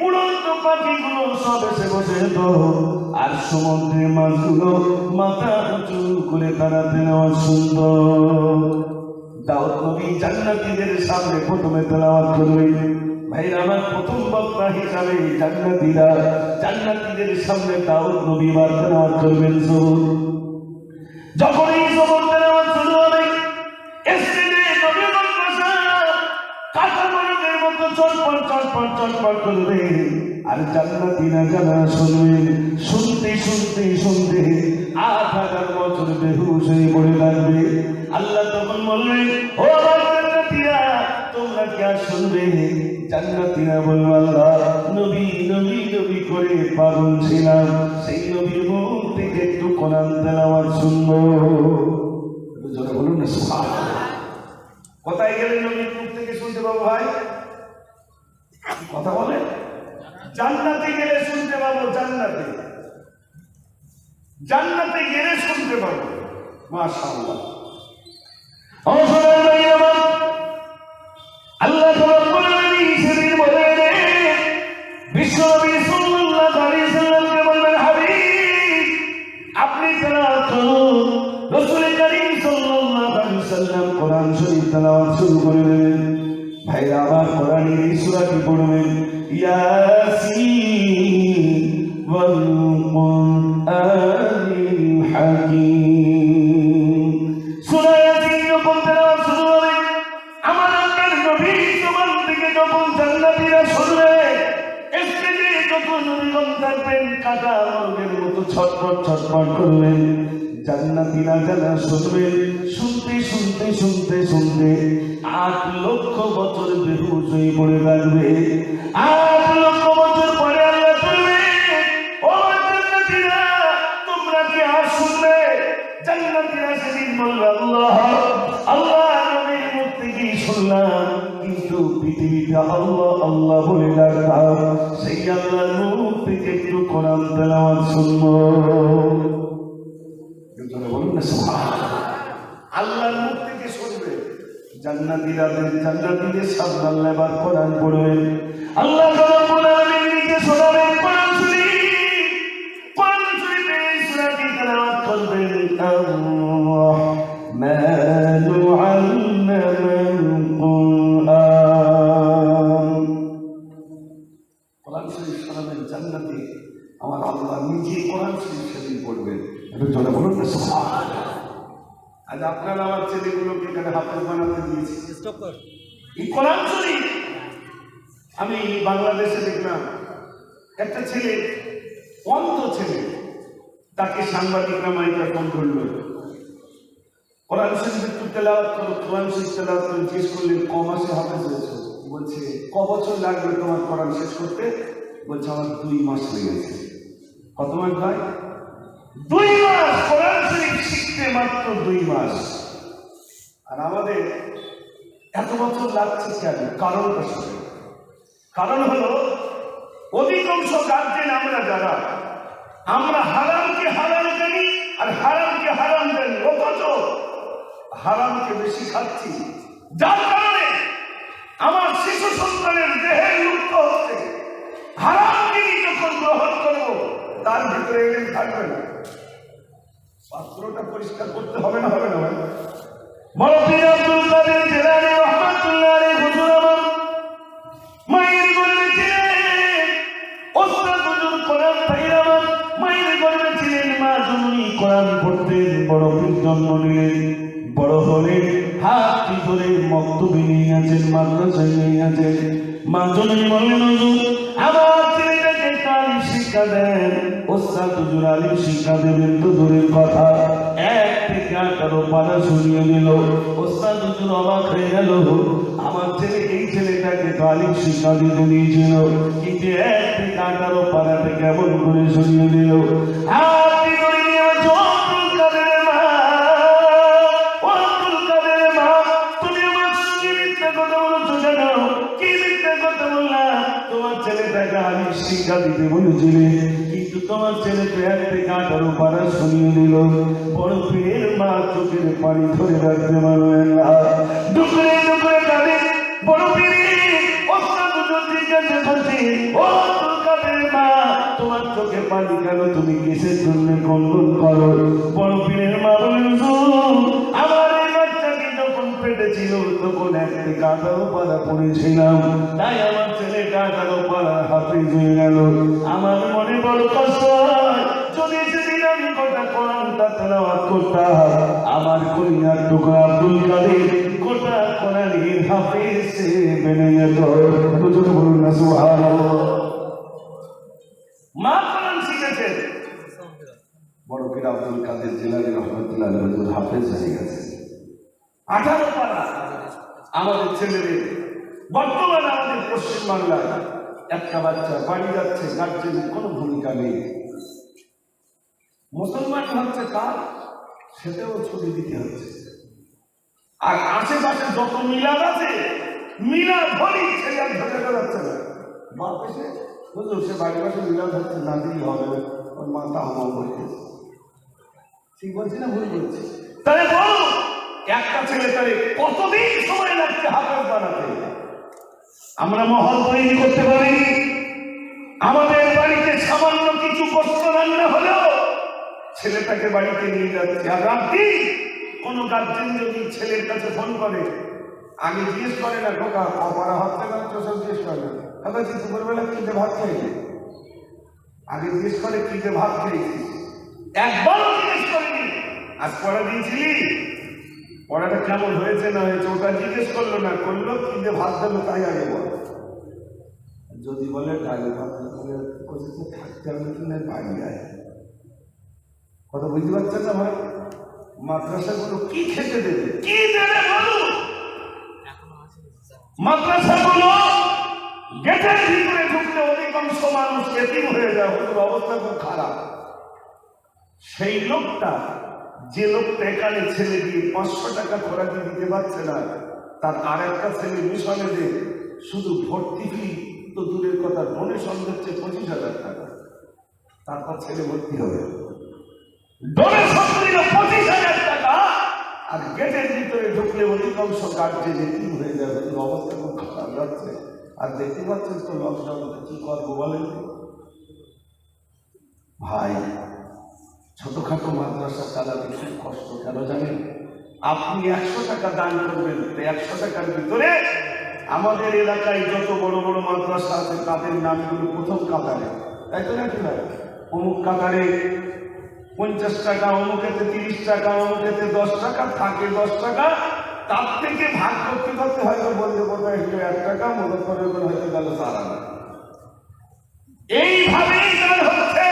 উড়ন্ত পাখিগুলো সব এসে বসে যেত, আর সমুদ্রের মাছগুলো মাথা উঁচু করে তারা তেলাওয়াত শুনতো। দাউদ নবী জান্নাতীদের সামনে প্রথমে তেলাওয়াত করবেন। ভাইরা আমার, প্রথম বক্তা হিসাবে জান্নাতীদের সামনে দাউদ নবী তেলাওয়াত করবেন জবুর। যখন এই জবুর তেলাওয়াত শুরু হবে, স্টেজে নবীগণ বসা কাঁচা মরদের মতো চটপট করবে, আর জান্নাতীরা যারা শুনবেন, শুনতে 8000 বছর বেহুশ হয়ে পড়ে থাকবে। আল্লাহ তখন বলবেন, ও আমার জান্নাতীরা, তোমরা কি আর শুনবে? জান্নাতীরা বলবে, আল্লাহ, নবী করে পাগল ছিলাম, সেই নবীর মুখ থেকে একটু কোরআন তেলাওয়াত শুনবো। জোরে বলুন না সুবহানাল্লাহ। কোথায় গেলে নবীর মুখ থেকে শুনতে পাবো ভাই? কথা বলে, জান্নাতে গেলে শুনতে পাবো, জান্নাতে গেলে শুনতে পাবো। মাশাআল্লাহ। আল্লাহ রাব্বুল আলামিন সেদিন বলেন, বিশ্বনবী সাল্লাল্লাহু আলাইহি ওয়াসাল্লামকে বলবেন, হাবিব, আপনি তেলাওয়াত করুন। রাসূল করিম সাল্লাল্লাহু আলাইহি ওয়াসাল্লাম কোরআন শরীফ তেলাওয়াত শুরু করে দেবেন। ভাইরা আমার, কোরআনের এই সূরাটি পড়বেন, ইয়াসিন ওয়াল কুরআনিল হাকীম। সূরা ইয়াসিন যখন তেলাওয়াত শুরু হবে, আমার আল্লাহর নবী ছটফট ছটফট করবেন। জান্নাতীরা যারা শুনবেন, শুনতে শুনতে শুনতে শুনতে 8 লক্ষ বছর বেহুশ হয়ে পড়ে থাকবে। 8 লক্ষ বছর পরে আল্লাহ বলবে, ও জান্নাতীরা তোমরা কি আর শুনবে? জান্নাতীরা সেদিন বলবে, আল্লাহ আল্লাহ নবীর মুখ থেকে শুনলাম, কিন্তু পৃথিবীতে আল্লাহ আল্লাহ বলে ডাকতাম, সেই আল্লাহর মুখ থেকে একটু কোরআন তেলাওয়াত শুনবো। বলুন না সুবহানাল্লাহ। আল্লাহর মুখ থেকে শুনবে। জান্নাতীদের সামনে আল্লাহ এবার কোরআন পড়বেন। আল্লাহ রাব্বুল আলামিন নিজে শোনাবেন কোরআন শরীফ। কোরআন শরীফে সূরাটি তেলাওয়াত করবেন। আর-রাহমানু আল্লামাল কুরআন। কোরআন শরীফ শোনাবেন জান্নাতি, আমার আল্লাহ নিজে কোরআন শরীফ সেদিন পড়বেন। একটু জোরে বলুন না সুবহানাল্লাহ। আজ আপনারা আমার ছেলেগুলোকে এখানে হাফেজ বানাতে দিয়েছি। এই কোরআন শরীফ আমি বাংলাদেশে দেখলাম একটা ছেলে, অন্ধ ছেলে, তাকে সাংবাদিকরা মাইক্রোফোন ধরল, কোরআন শরীফ একটু তেলাওয়াত করো, কোরআন শরীফ তেলাওয়াত করে জিজ্ঞেস করলেন ক মাসে হাফেজ হয়েছে? বলছে ক বছর লাগবে তোমার কোরআন শেষ করতে? বলছে আমার 2 মাস লেগেছে। কত মাস ভাই? 2 মাস। কোরআন শরীফ শিখতে মাত্র 2 মাস। আর আমাদের এত বছর লাগছে কেন? কারণটা শুনে। কারণ হলো অধিকাংশ গার্জেন আমরা যারা, আমরা হারামকে হারাম জানি আর হারামকে হারাম জানি, অথচ হারামকে বেশি খাচ্ছি, যার কারণে আমার শিশু সন্তানের দেহে লুপ্ত হচ্ছে। হারামকে যখন গ্রহণ করবো তার ভিতরে এলেন থাকবে না। পাত্রটা পরিষ্কার করতে হবে না? হবে না? মৌলানা আব্দুল কাদের জিলানী রাহমাতুল্লাহ আলাইহি হুজুর আমার মায়ের গর্ভে ছিলেন, ওস্তাদ হুজুর কোরআন তাইরামান মায়ের গর্ভে ছিলেন। মা জননী কোরআন পড়তেন, বড় জন্ম নিলেন, বড় হলেন, হাত ধরে মক্তবে নিয়ে আছেন, মাদ্রাসায় নিয়ে আছেন। মা জননী বললেন, হুজুর আমার ছেলেটাকে তালিম শিক্ষা দেন। ওস্তাদ হুজুর আলিম শিক্ষা দেবেন তো দূরের কথা, 1 থেকে 18 পারা শুনিয়ে দিল। ওস্তাদ হুজুর অবাক হয়ে গেল, আমার ছেলে এই ছেলেটাকে তালিম শিক্ষা দিতে দিয়েছিল, কিন্তু 1 থেকে 18 পারাতে কেমন করে শুনিয়ে দিল? হাত ধরে নিয়ে আব্দুল কাদের মা, আব্দুল কাদের মা, তুমি আমার সঙ্গে মিথ্যা কথা বলছো কেন? কি মিথ্যা কথা বললাম? তোমার ছেলেটাকে আমি শিক্ষা দিতে বলেছিলে, কিন্তু তোমার ছেলেকে 1 থেকে 18 পারা শুনিয়ে দিল। বড় পীরের মা চোখের পানি ধরে রাখতে পারলেন না, ডুকরে ডুকরে কাঁদে। বড় পীরের ওস্তাদ হুজুর জিজ্ঞাসা করছে, ও আব্দুল কাদের মা, তোমার চোখে পানি কেন? তুমি কিসের জন্য কন্দন করো? বড় পীরের মা বলেন, আমার এই বাচ্চাকে যখন পেটে ছিল তখন 1 থেকে 18 পারা পড়েছিলাম, তাই আমার ছেলেটা 18 পারা হাফেজ হয়ে গেল। আমার মনে বড় কষ্ট হয়, যদি সেদিন আমি গোটা কোরআনটা তেলাওয়াত করতাম, আমার কলিজার টুকরা আব্দুল কাদের গোটা কোরআনের হাফেজ বেনে যেত। হুজুর বলুন না সুবহানাল্লাহ। মা কোরআন শিখেছেন, বড় পীর আব্দুল কাদের জিলানী রাহমাতুল্লাহ আলাইহি হুজুর হাফেজ হয়ে গেছে। 18 পারা আমাদের ছেলেদের। বর্তমানে আমাদের পশ্চিম বাংলায় একটা বাচ্চা বাড়ি যাচ্ছে, গার্জেনের কোনো ভূমিকা নেই। মুসলমান হচ্ছে তার, সেটাও ছবি দিতে হচ্ছে। আর আশেপাশে যত মিলাদ আছে, মিলাদ হলেই ছেলে আর ধরে বেড়াচ্ছে না। বাপ এসে বুঝলো সে বাড়ি পাশে মিলাদ হচ্ছে, না দিলেই হবে, ওর মাথা হামা করছে। ঠিক বলছি না ভুল বলছি? তাহলে বলো একটা ছেলে তাহলে কতদিন সময় লাগছে হাফেজ বানাতে? আমরা মহল তৈরি করতে পারি। আমাদের বাড়িতে সামান্য কিছু কষ্ট রান্না হলেও ছেলেটাকে বাড়িতে নিয়ে যাচ্ছে। আর রাত্রি কোনো গার্জেন যদি ছেলের কাছে ফোন করে, আগে জিজ্ঞেস করে না, ঢোকা কপারা হচ্ছে না, সব জিজ্ঞেস করে না, দাদা দুপুরবেলা কিনতে ভাত খেয়েছি? আগে জিজ্ঞেস করে কিনতে ভাত খেয়েছি, একবারও জিজ্ঞেস করেনি আজ পড়া দিয়েছিলি, পড়াটা কেমন হয়েছে না হয়েছে ওটা জিজ্ঞেস করলো না, করলো কিনতে ভাত দেবো তাই আগে বল। যদি বলে ডালে ভাত থাকতে হবে কিনা বাড়ি যায়, কথা বুঝতে পারছেন না ভাই? মাদ্রাসাগুলো কি খেতে দেবে, কি দেবে বলুন? মাদ্রাসাগুলো গেটের ভিতরে ঢুকলে অধিকাংশ মানুষ এতিম হয়ে যায়, ওদের অবস্থা খুব খারাপ। সেই লোকটা, যে লোকটা এখানে ছেলে দিয়ে 500 টাকা খোরাকি দিতে পারছে না, তার আর একটা ছেলে মিশনে দিয়ে শুধু ভর্তি ফি তো দূরের কথা, ডোনেশন দিচ্ছে 25,000 টাকা, তারপর ছেলে ভর্তি হবে। ডোনেশন দিল 25,000 টাকা, আর গেটের ভিতরে ঢুকলে অধিকাংশ গার্জেন এতিম হয়ে যাবে, অবস্থা খুব খারাপ যাচ্ছে। আর দেখতে পাচ্ছেন তো লকডাউনে কি করবো বলেন ভাই? ছোটখাটো মাদ্রাসা চালাতে খুব কষ্ট, কেন জানেন? আপনি 100 টাকা দান করবেন, 100 টাকার ভিতরে আমাদের এলাকায় যত বড় বড় মাদ্রাসা আছে তাদের নামগুলো প্রথম কাতারে, তাই তো নাকি ভাই? অমুক কাতারে 50 টাকা, অমুকেতে 30 টাকা, অমুকেতে 10 টাকা, থাকে 10 টাকা। তার থেকে ভাগ করতে করতে হয়তো বলতে বলতে 1 টাকা, মনে করে হয়তো গেল 4 আনা। এইভাবেই দান হচ্ছে।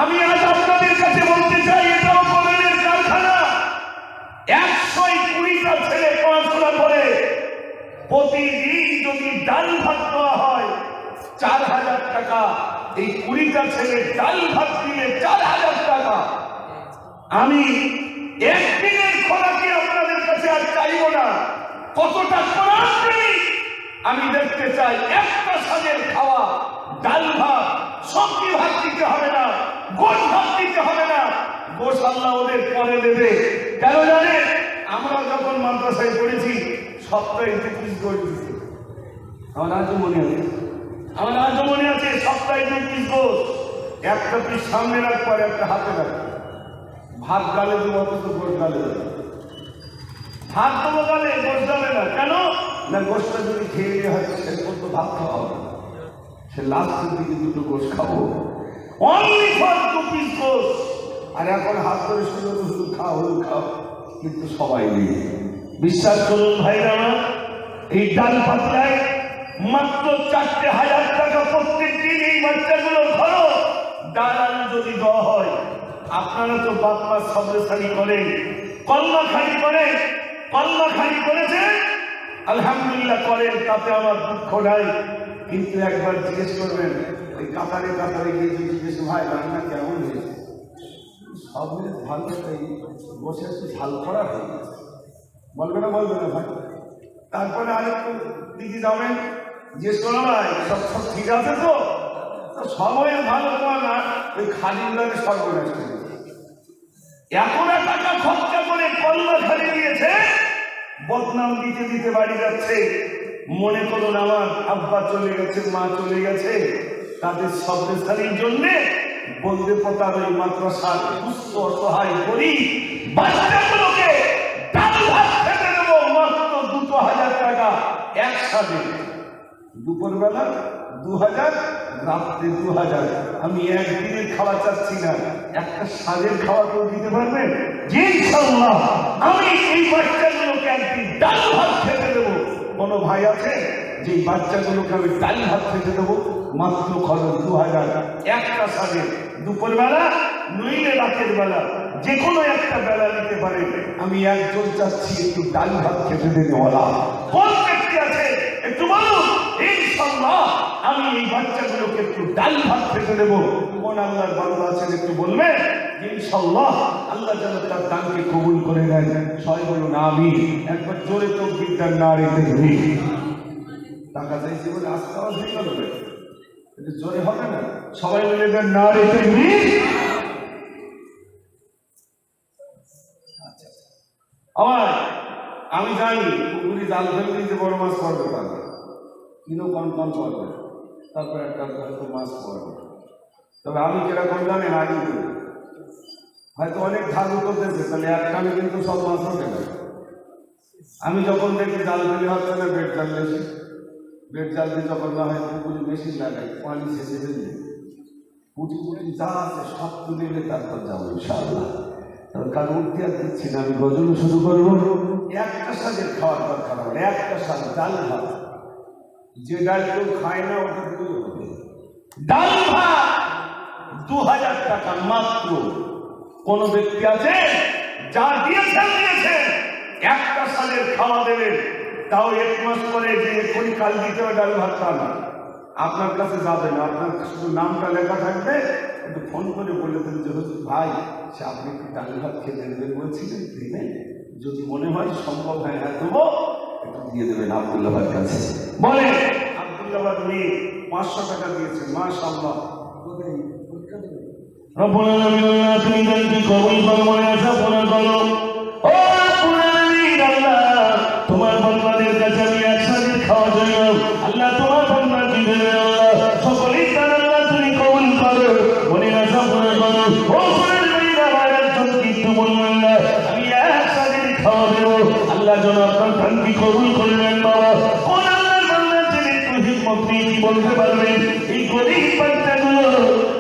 আমি আজ আপনাদের কাছে বলতে চাই, এটাও কলেজের কারখানা। 120টা ছেলে পড়াশোনা করে প্রতিদিন যদি ডাল ভাত দেওয়া হয় 4,000 টাকা, এই 20টা ছেলে ডাল ভাত দিলে 4,000 টাকা। আমি একদিনের খোরাকি আপনাদের কাছে আর চাইব না। কতটা কোরআন প্রেমী আমি দেখতে চাই। একটা সাজের খাওয়া, ডাল ভাত, সবজি ভাত দিতে হবে না, গোশ ভাত দিতে হবে না। গোশ আল্লাহ ওদের পরে দেবে। কেন জানে? আমরা যখন মাদ্রাসায় পড়েছি সপ্তাহে 2 পিস গোশ দিত। আমার আজও মনে আছে, সপ্তাহে 2 পিস গোশ। একটা পিস সামনে রাখবো আর একটা হাতে রাখবো। ভাত গালে দেবো, অথচ গোশ গালে দেবো। ভাত দেবো গালে, গোশ যাবে না। কেন না? গোশটা যদি খেয়ে নিয়ে হয়তো শেষ পর্যন্ত ভাত খাওয়া হবে, সে লাস্টের দিকে 2টো গোশ খাবো, অনলি ফর 2 পিস গোশ। আর এখন হাত ধরে শুধু খাও খাও, কিন্তু সবাই নেই। বিশ্বাস করুন ভাইরা আমার, এই ডাল পাতলায় মাত্র 4,000 টাকা প্রত্যেক দিন এই বাচ্চাগুলোর খরচ। ডাল আলু যদি দেওয়া হয়, আপনারা তো বাপ মা সবরেশানি করেন, কল্যাখানি করেন, কল্যাখানি করেছেন, আলহামদুলিল্লাহ করেন, তাতে আমার দুঃখ নাই। কিন্তু একবার জিজ্ঞেস করবেন, ওই কাতারে কাতারে গিয়ে জিজ্ঞেস, ভাই রান্না কেমন হয়েছে? সব ভালো, বসে একটু ঝাল করা হয়ে গেছে, বলবে না ভাই? তারপরে আরেকটু দিদি যাবেন, জিজ্ঞেস করো ভাই সব ঠিক আছে তো? সময় ভালো তোমার না, ওই খালি উড়ানে সর্বনাশ করে 1 টাকা খরচা করে কল্যাখানি দিয়েছে, বদনাম দিতে দিতে বাড়ি যাচ্ছে। মনে করুন আমার আব্বা চলে গেছে, মা চলে গেছে, তাদের সবরেশানির জন্যে বলতে পতার ওই মাদ্রাসার সুস্থ অসহায় করি বাচ্চাগুলোকে ডাল ভাত খেতে দেবো মাত্র 2,000 টাকা একসাথে। দুপুরবেলা 2,000, রাত্রে 2,000। আমি একদিনের খাওয়া চাচ্ছি না, একটা সাজের খাওয়া কেউ দিতে পারবেন? ইনশাআল্লাহ আমি এই বাচ্চাগুলোকে একদিন ডাল ভাত খেতে দেবো। কোনো ভাই আছে যে বাচ্চাগুলোকে আমি ডাল ভাত খেতে দেবো? মাত্র খরচ 2,000, একটা সাজে। দুপুরবেলা নইলে রাতের বেলা, যে কোনো একটা বেলা নিতে পারে। আমি একজন চাচ্ছি একটু ডাল ভাত খেতে দেবে ওলা। কোন ব্যক্তি আছে একটু বলুন? ইনশাআল্লাহ আমি এই বাচ্চাগুলোকে একটু ডাল ভাত খেতে দেবো। কোন আল্লাহর বান্দা আছেন একটু বলবেন? ইনশাআল্লাহ আল্লাহ যেন তার দানকে কবুল করে নেন। সবাই বলুন আমিন। একবার জোরে তাকবীর দেন, নারে তাকবীর। টাকা চাইছি বলে আস্তে আওয়াজ হয়ে গেল, কিন্তু জোরে হবে না। সবাই বলে দেন নারে তাকবীর। আমার আমি জানি পুকুরি জাল ফেলতে যে বড় মাছ পড়বে, পারবে কিনো কনকন পড়বে, তারপর একটা মাছ পড়বে। তবে আমি কিরকম জানেন, আগে হয়তো অনেক ধার করতেছে, তাহলে একটা আমি কিন্তু সব মাছ ওঠে না। আমি যখন দেখি জাল ফেলে হচ্ছে না, বেড জাল বেশি, বেড জাল দিয়ে যখন না হয় পুকুরি মেশিন লাগাই, পানি শেষে ফেলি, পুটি পুটি যা আছে সব তুলে এলে তারপর যাবো ইনশাআল্লাহ। কারণ উঠতে আর দিচ্ছি না, আমি গজল শুরু করবো। একটা সাজের খাওয়ার দরকার হবে, একটা সাজ ডাল ভাত। যে ডাল কেউ খায় না ওটা দিলেও হবে। ডাল ভাত 2000 টাকা মাত্র। কোন ব্যক্তি আছে যা দিয়েছেন একটা সালের খাওয়া দেবেন, তাও 1 মাস পরে যে এক্ষুনি কাল দিতে হবে ডাল ভাত না, আপনার কাছে যাবে না, আপনার শুধু নামটা লেখা থাকবে, একটু ফোন করে বলে দেন যে ভাই সে আপনি একটু ডাল ভাত খেয়ে দেবেন বলছিলেন, দিবেন, যদি মনে হয় সম্ভব হয় না দেবো, একটু দিয়ে দেবেন আব্দুল্লাহ ভাইয়ের কাছে। বলে আব্দুল্লাহ ভাই মেয়ে 500 টাকা দিয়েছেন, মাশাআল্লাহ। রব্বুল আলামিন আল্লাহ তুমি জানতে কবুল করো, মনে আশা পূর্ণ করো। ও রব্বুল আলামিন আল্লাহ তোমার বান্দাদের কাছে আমি একসাথে খাওয়া জন্য আল্লাহ তোমার বান্দা কি দেবে আল্লাহ সকলেই তার আল্লাহ তুমি কবুল করো, মনে আশা পূর্ণ করো। ও সোনার মেয়েরা ভাইয়ের জন্য কিন্তু বলবেন না আমি একসাথে খাওয়া দেবো, আল্লাহ যেন আপনার কান্তি কবুল করবেন বাবা। কোন আল্লাহর বান্দা ছেলে একটু হিম্মত নিয়ে কি বলতে পারবেন এই গরিব বাচ্চাগুলো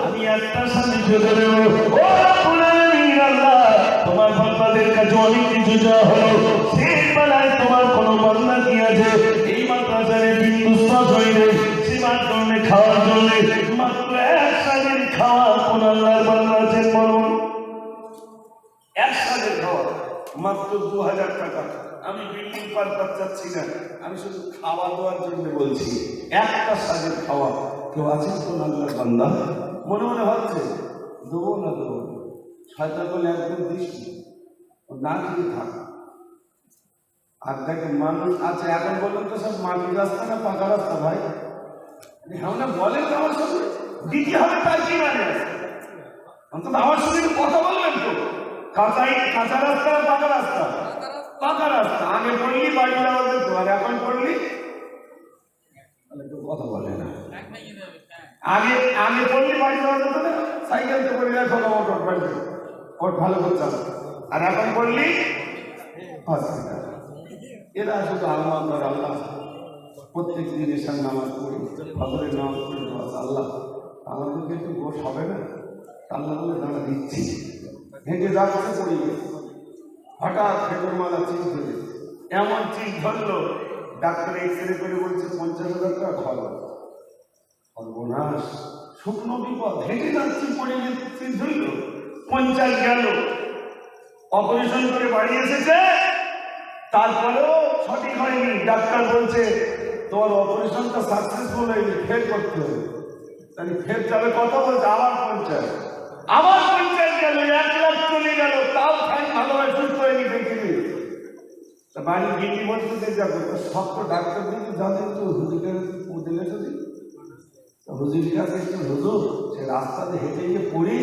আমি একটা সাথে চলে দেবো। ও রব্বুল আলামিন আল্লাহ তোমার বান্দাদের কাছে অনেক কিছু চাওয়া হলো, শেষ বেলায় তোমার কোনো বান্দা কি আছে এই মাদ্রাসায় বিন্দুস্তাদ হইলে সীমার জন্য খাওয়ার জন্য মাত্র একসাথে খাওয়া কোন আল্লাহর বান্দা আছেন বলুন? একসাথে খাওয়া মাত্র 2000 টাকা। আমি বিল্ডিং পারপাস চাচ্ছি না, আমি শুধু খাওয়া দেওয়ার জন্য বলছি, একটা সাজের খাওয়া। কেউ আছেন কোন আল্লাহর বান্দা? মনে মনে হচ্ছে দেবো না দেবো, শয়তান বলে একদম দিস না, খেয়ে থাক। আর দেখেন মানুষ আছে এখন বলুন তো সব মাটির রাস্তা না পাকা রাস্তা ভাই? হ্যাঁ বলেন তো আমার সঙ্গে দিতে হবে, তার কি মানে আছে? অন্তত আমার সঙ্গে কথা বলবেন তো, কাঁচা রাস্তা আর পাকা রাস্তা? পাকা রাস্তা। আগে পড়লি বাড়ি যাওয়া যেত, আর এখন পড়লি কথা বলে না। আগে পড়লি বাড়ি যাওয়া যেত না, সাইকেল তো করে রাখো মোটর বাড়ি ওর ভালো করছে, আর এখন পড়লি হসপিটাল। এরা শুধু আল্লাহ আল্লাহ প্রত্যেক দিন এসার নামাজ পড়ি, ফজরের নামাজ পড়ি, আল্লাহ আমাদেরকে একটু গোশ হবে না? আল্লাহ বলে দাঁড়া দিচ্ছি, হেঁটে যাচ্ছে পড়ি গেছে, হঠাৎ ফেটোর মালা চিজ ধরে, এমন চিজ ধরলো ডাক্তার এক্সরে করে বলছে 50,000 টাকা খরচ। সর্বনাশ, শুকনো বিপদ, হেঁটে যাচ্ছি পড়ে গেছে, চিজ ধরল 50 গেল। অপারেশন করে বাড়ি এসেছে, তারপরেও সঠিক হয়নি, ডাক্তার বলছে তোমার অপারেশনটা সাকসেসফুল হয়নি, ফের করতে হবে। তাহলে ফের যাবে কত বলছে? আবার 50 গেল, 1 লাখ চলে গেল, তাও খাই ভালোভাবে সুস্থ হয়নি দেখবি। বাড়ি গিয়ে বলতে যাবো সব তো ডাক্তার দিকে যাদের তো হুজুরের দিলে যদি হুজুর কাছে একটু হুজুর সে রাস্তাতে হেঁটে গিয়ে পড়ি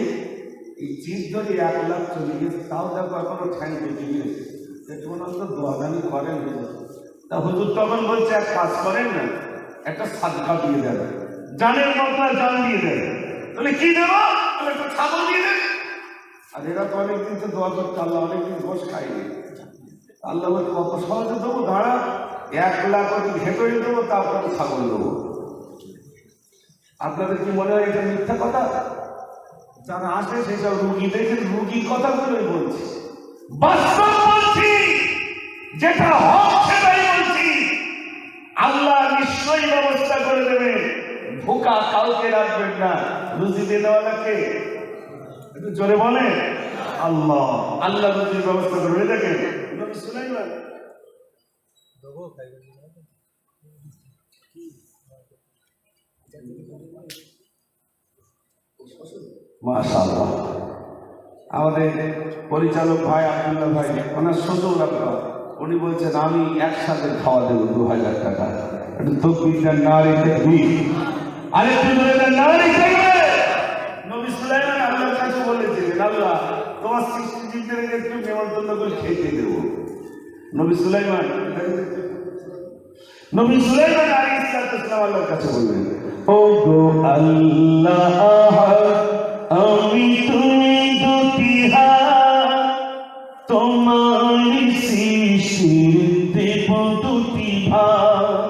এই চিজ ধরে 1 লাখ চলে গেছে, তাও দেখো এখনো ঠ্যাং বেঁচে গিয়েছে, একটু অন্তত দোয়াদানি করেন হুজুর। তা হুজুর তখন বলছে এক কাজ করেন না, একটা সাদকা দিয়ে দেবে, জানের মতলা জান দিয়ে দেবে। তাহলে কি দেবো? একটা ছাগল দিয়ে দেবে। আর এরা তো অনেকদিন তো দোয়া করতে, আল্লাহ অনেকদিন বস খাইনি, আল্লাহ বলছে কত সহজে দেবো, দাঁড়া 1 লাখ ভেতরে দেবো, তারপরে ছাগল দেবো। আপনাদের কি মনে হয় এটা মিথ্যা কথা? যারা আসে সেসব রুগী দেখে রুগীর কথাগুলোই বলছি, বাস্তব বলছি, যেটা হক সেটাই বলছি। আল্লাহ নিশ্চয়ই ব্যবস্থা করে দেবে, ভোকা কাউকে রাখবেন না। রুজি দিয়ে দেওয়ালাকে একটু জোরে বলে আল্লাহ, আল্লাহ রুজির ব্যবস্থা করবে। দেখেন নবী সুলাইমান মাশাআল্লাহ, আমাদের পরিচালক ভাই আব্দুল্লাহ ভাই, ওনার শ্বশুর আপনার, উনি বলছেন আমি একসাথে খাওয়া দেবো 2000 টাকা। একটু তকবীর নারী তাকবীর, আরেকটু জোরে দেন নারী তাকবীর। নবী সুলাইমান আল্লাহর কাছে বলেছিলেন আল্লাহ তোমার সৃষ্টিজীবদেরকে একটু নেমন্তন্ন করে খেতে দেবো। নবী সুলাইমান আলাইহিস সালাম আল্লাহর কাছে বললেন, ও গো আল্লাহ আমি তুমি দুটি হাত, তোমার সৃষ্টির দেব দুটি ভাত।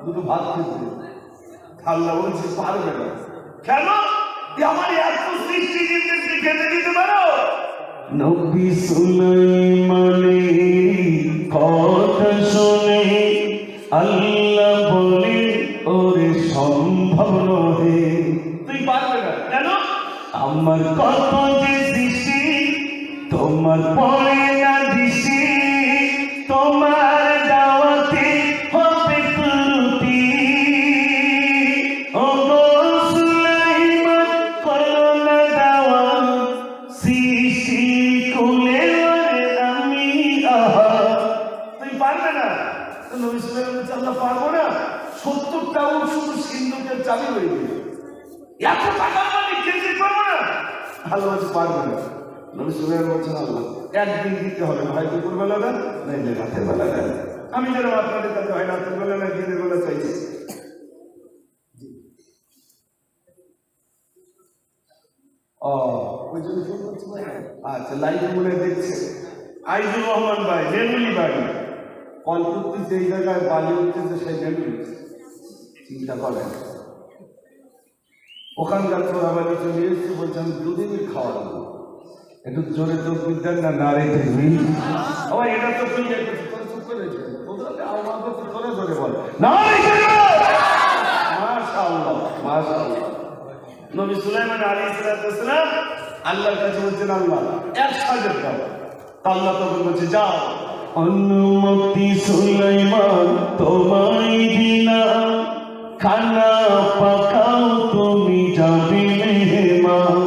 দুটো ভাত খেতে আল্লাহ বলছে পারবে না। কেন? আমার এত সৃষ্টিজীবদেরকে খেতে দিতে পারো? নবী সুলাইমানের কথা শুনে আল্লাহ বলে ওরে সম্ভব নহে, তুই পারবে না। কেন? আমার কত যে সৃষ্টি তোমার পরে না দিছি তোমার দাওয়াতে হবে ত্রুটি ও গো সুলাইমান করো না দাওয়া সৃষ্টি কুলে আমি তুই পারবে না নবী সুলাইমান বলছে আল্লাহ পারবো না 70টা উট শুধু সিন্ধুকের চাবি হয়ে গেল এত টাকার মালিক খেতে পারবো না আল্লাহ বলছে পারবে না নবী সুলাইমান বলছেন আল্লাহ একদিন দিতে হবে ভাই দুপুর বেলা দেন নাইলে রাতের বেলা দেন আমি যেন আপনাদের কাছে হয় রাতের বেলা না দিনের বেলা চাইছি ওই জন্য ফোন করছি ভাই আচ্ছা লাইভ মনে দেখছে আইজুর রহমান ভাই নেলুলি বাড়ি কল করতেছে এই জায়গায় বালি উঠতেছে সেই নেলুলি চিন্তা করেন ওখানকার চোরাবাড়ি চলে এসছে বলছে আমি দুদিনই খাওয়া দেবো একটু জোরে চোখ বিদ্যান না নারে দেখবি আবার এটা তো তুই চুপ করে তোরা জোরে বল মাশাআল্লাহ মাশাআল্লাহ নবী সুলাইমান আলাইহিস সালাম আল্লাহর কাছে বলছেন আল্লাহ এক সাজের দাও আল্লাহ তখন বলছে যাও অনুমতি সুলাইমান তোমায় দিলাম খানা পাকাও তুমি যাবে মেহমান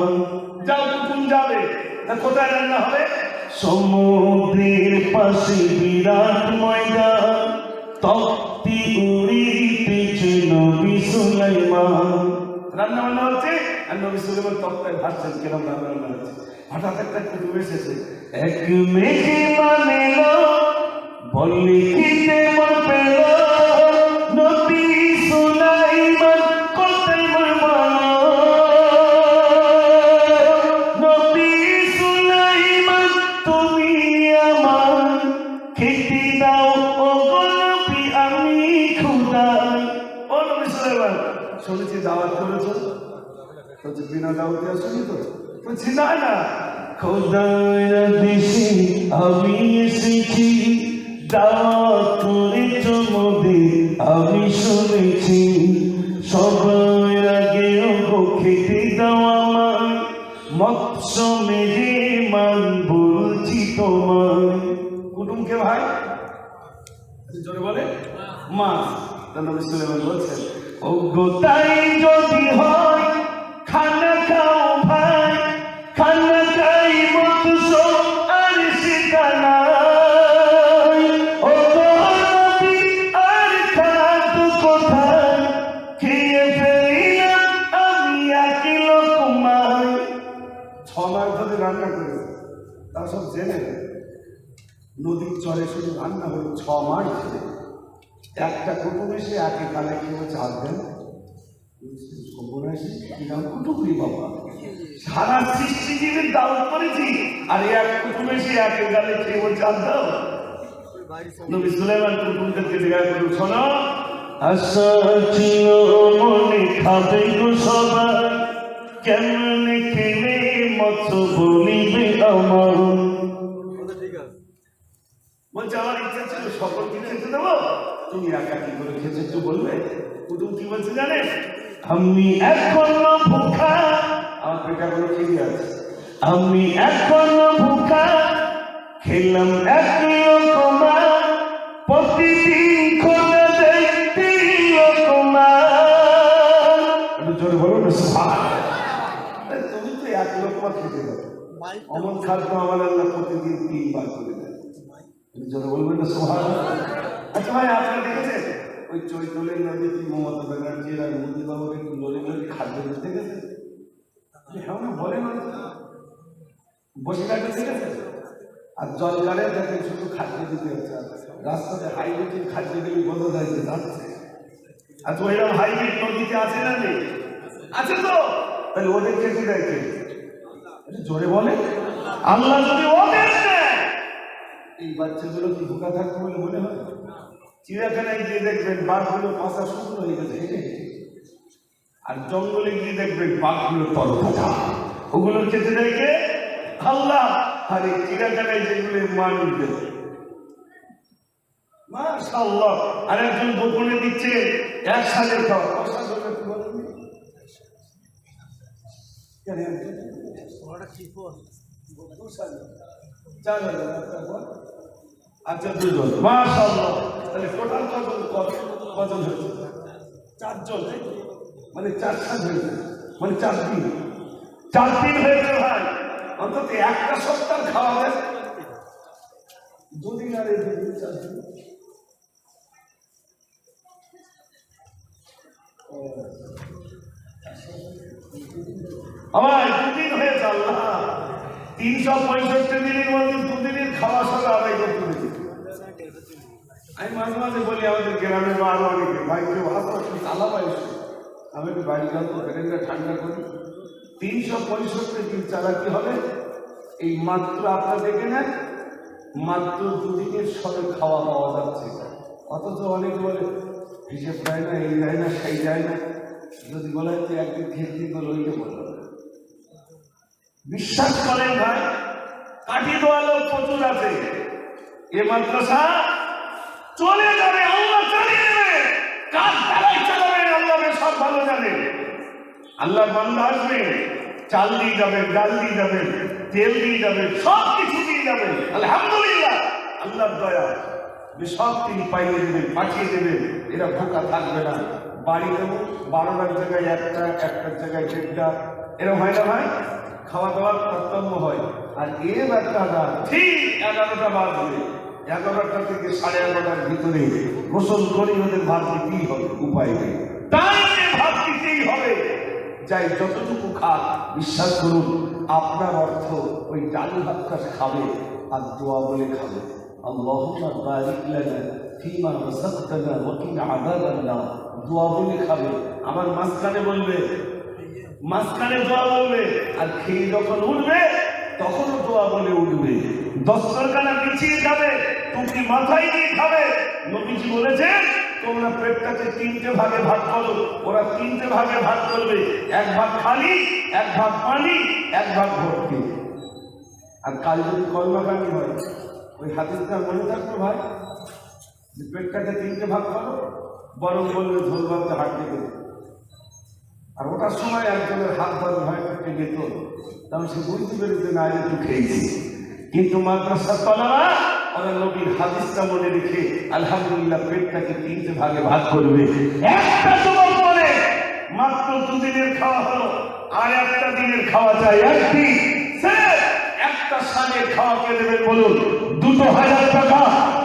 যাও তুমি যাবে না কোথায় রান্না হবে সমুদ্রের পাশে বিরাট ময়দান তক্তি উড়িতেছে নবী সুলাইমান রান্না বান্না হচ্ছে আর নবী সুলাইমান তক্তায় ভাসছেন কিরম রান্না বান্না হচ্ছে হঠাৎ একটা কুটুম এসেছে এক মেঘে মানেল বললি কিতে পেল নবী সুলাইমান কোথায় মানো নবী সুলাইমান তুমি আমার খেতে দাও ও নবী আমি খুদাই ও নবী সুলাইমান শুনেছি দাওয়াত করেছো তো বিনা দাওয়াতে আসনি তো বলছি না না খোদার দেশে আমি এসেছি দাওয়াত করেছ মোদের আমি শুনেছি সবার আগে ওগো খেতে দাও আমায় মৎস্য মেরে মান বলছি তোমায় কুটুমকে ভাই জোরে বলে মা নবী সুলাইমান বলছেন ওগো তাই যদি হয় খানা খাও ভাই খানা খাই মৎস্য আর সেটা নাই ও নবী আর খাদ্য কোথায় খেয়ে ফেলিলাম আমি এক লোকমায় 6 মাস ধরে রান্না করে তা সব জেনে নদীর চরে শুধু রান্না হলো 6 মাস ধরে একটা কুটুম এসে একে কালে কেউ চাল দেন সারা সৃষ্টিজীবীর দাওয়াত করেছি আর এক কুটুম এসে একে কালে কেউ চাল দাও নবী সুলাইমান কুটুমদেরকে জিজ্ঞাসা করল শোনো আশা ছিল মনে খাবে গো সবাই কেমনে খেলে মৎস্য বলিবে আমার বলছে আমার ইচ্ছা ছিল সকলকে খেতে দেবো তুমি একা কি করে খেতে একটু বলবে কুটুম কি বলছে জানে আমি এখনো ভুখা আমার পেটা গুলো খেয়ে আছে আমি এখনো ভুখা খেলাম এক লোকমা প্রতিদিন খোলা দেয় 3 লোকমা একটু জোরে বলো না তুমি তো 1 লোকমা খেতে দাও অমন খাদ্য আমার আল্লাহ প্রতিদিন 3 বার করে দেয় জোরে বলবেন না সুবহানাল্লাহ আচ্ছা ভাই আপনারা দেখেছেন ওই চৈতলের নদী কি মমতা ব্যানার্জি আর মোদীবাবুর একটু লড়ে লড়ে খাদ্য দিতে গেছে হ্যাঁ না বলে না বসে কাটে ঠিক আছে আর জল গাড়ে দেখেন শুধু খাদ্য দিতে হচ্ছে রাস্তাতে হাইওয়েতে খাদ্য দিলে বন্ধ যাচ্ছে যাচ্ছে আচ্ছা ওইরকম হাইওয়ে নদীতে আছে না নেই আছে তো তাহলে ওদের খেতে দেখে জোরে বলে আল্লাহ যদি ওদের এই বাচ্চাগুলো কি ভুকা থাকবে বলে মনে হয় চিড়িয়াখানায় গিয়ে দেখবেন বাঘগুলো পাশা শুকনো হয়ে গেছে হেঁটে আর জঙ্গলে গিয়ে দেখবেন বাঘগুলো তরতাজা ওগুলো খেতে দেখে আল্লাহ আর এই চিড়িয়াখানায় যেগুলো মানুষ দেবে মাশাআল্লাহ আর একজন গোপনে দিচ্ছে 1 সালের খাওয়া আচ্ছা, দুজন, মাশাআল্লাহ। তাহলে টোটাল কজন হয়েছে? 4 জন, মানে 4 সাজ হয়েছে, মানে 4 দিন হয়েছে ভাই। অন্তত একটা সপ্তাহ খাওয়াবে, 2 দিন আর 2 দিন 4 দিন। আমার 2 দিন হয়েছে। আল্লাহ 365 দিনের মধ্যে 2 দিনের খাওয়া সব আদায় করতে দিয়েছে। আমি মাঝে মাঝে বলি আমাদের গ্রামে বা আরো অনেকে, ভাই কেউ আসো চালা পাই, আমি একটু বাড়ি যাবো, ব্রেনটা ঠান্ডা করি। 365 দিন চালা কি হবে? এই মাত্র আপনার দেখে নেন, মাত্র 2 দিনের সবে খাওয়া পাওয়া যাচ্ছে। অথচ অনেকে বলে হিসেব যায় না, এই যায় না, সেই যায় না। যদি বলে যে একদিন খেতে গেল, ওইটা বলল বিশ্বাস করেন ভাই, কাঠি দেওয়া লোক প্রচুর আছে। এ মাদ্রাসা চলে যাবে, আল্লাহ চালিয়ে দেবে। কার দ্বারাই চালাবেন আল্লাহ সব ভালো জানে। আল্লাহ বান্দা আসবে, চাল দিয়ে যাবেন, ডাল দিয়ে যাবেন, তেল দিয়ে যাবেন, সব কিছু দিয়ে যাবেন। আলহামদুলিল্লাহ, আল্লাহর দয়া, সব তিনি পাইয়ে দেবেন, পাঠিয়ে দেবেন। এরা ভোকা থাকবে না। বাড়ি দেবো 12টার জায়গায় 1টা, 1টার জায়গায় 1টা, এরকম হয় না ভাই? খাওয়া দাওয়ার কর্তব্য হয়। আর এ বাচ্চাটা ঠিক 11টা বাজবে, 11টা থেকে 11:30টার ভিতরে গোসল করে ওদের ভাত দিতেই হবে, উপায় নেই, তাই ভাত দিতেই হবে। যাই যতটুকু খাক, বিশ্বাস করুন আপনার অর্থ ওই ডালি ভাতটা খাবে আর দোয়া বলে খাবে, আল্লাহুম্মা বারিক লানা ফীমা রাযাকতানা ওয়া কিনা আযাবান নার। দোয়া বলে খাবে। আমার মাঝখানে বলবে, মাঝখানে দোয়া বলবে, আর খেয়ে যখন উঠবে তখনও দোয়া বলে উঠবে। দস্তরখানা পিছিয়ে যাবে, টুপি মাথায় দিয়ে খাবে। নবীজি বলেছেন তোমরা পেটটাকে 3টে ভাগে ভাগ করো। ওরা 3টে ভাগে ভাগ করবে, 1 ভাগ খালি, 1 ভাগ পানি, 1 ভাগ ভর্তি। আর কাল যদি কলমাকানি হয়, ওই হাদিসটা মনে থাকবে ভাই, যে পেটটাকে 3টে ভাগ করো, বরং বলবে ঝোল ভাবতে হাট দিতে। আর ওটার সময় একজনের হাত ধরে ভয় পেটে যেত, তখন সে বুঝতে পেরেছে না একটু খেয়েছি। কিন্তু মাদ্রাসার তলারা ওরা নবীর হাদিসটা মনে রেখে আলহামদুলিল্লাহ পেটটাকে 3টে ভাগে ভাগ করবে। একটা যুবক বলে মাত্র 2 দিনের খাওয়া হলো, আর একটা দিনের খাওয়া চাই। একদিন একটা সাজের খাওয়া কে দেবেন বলুন? 2000 টাকা।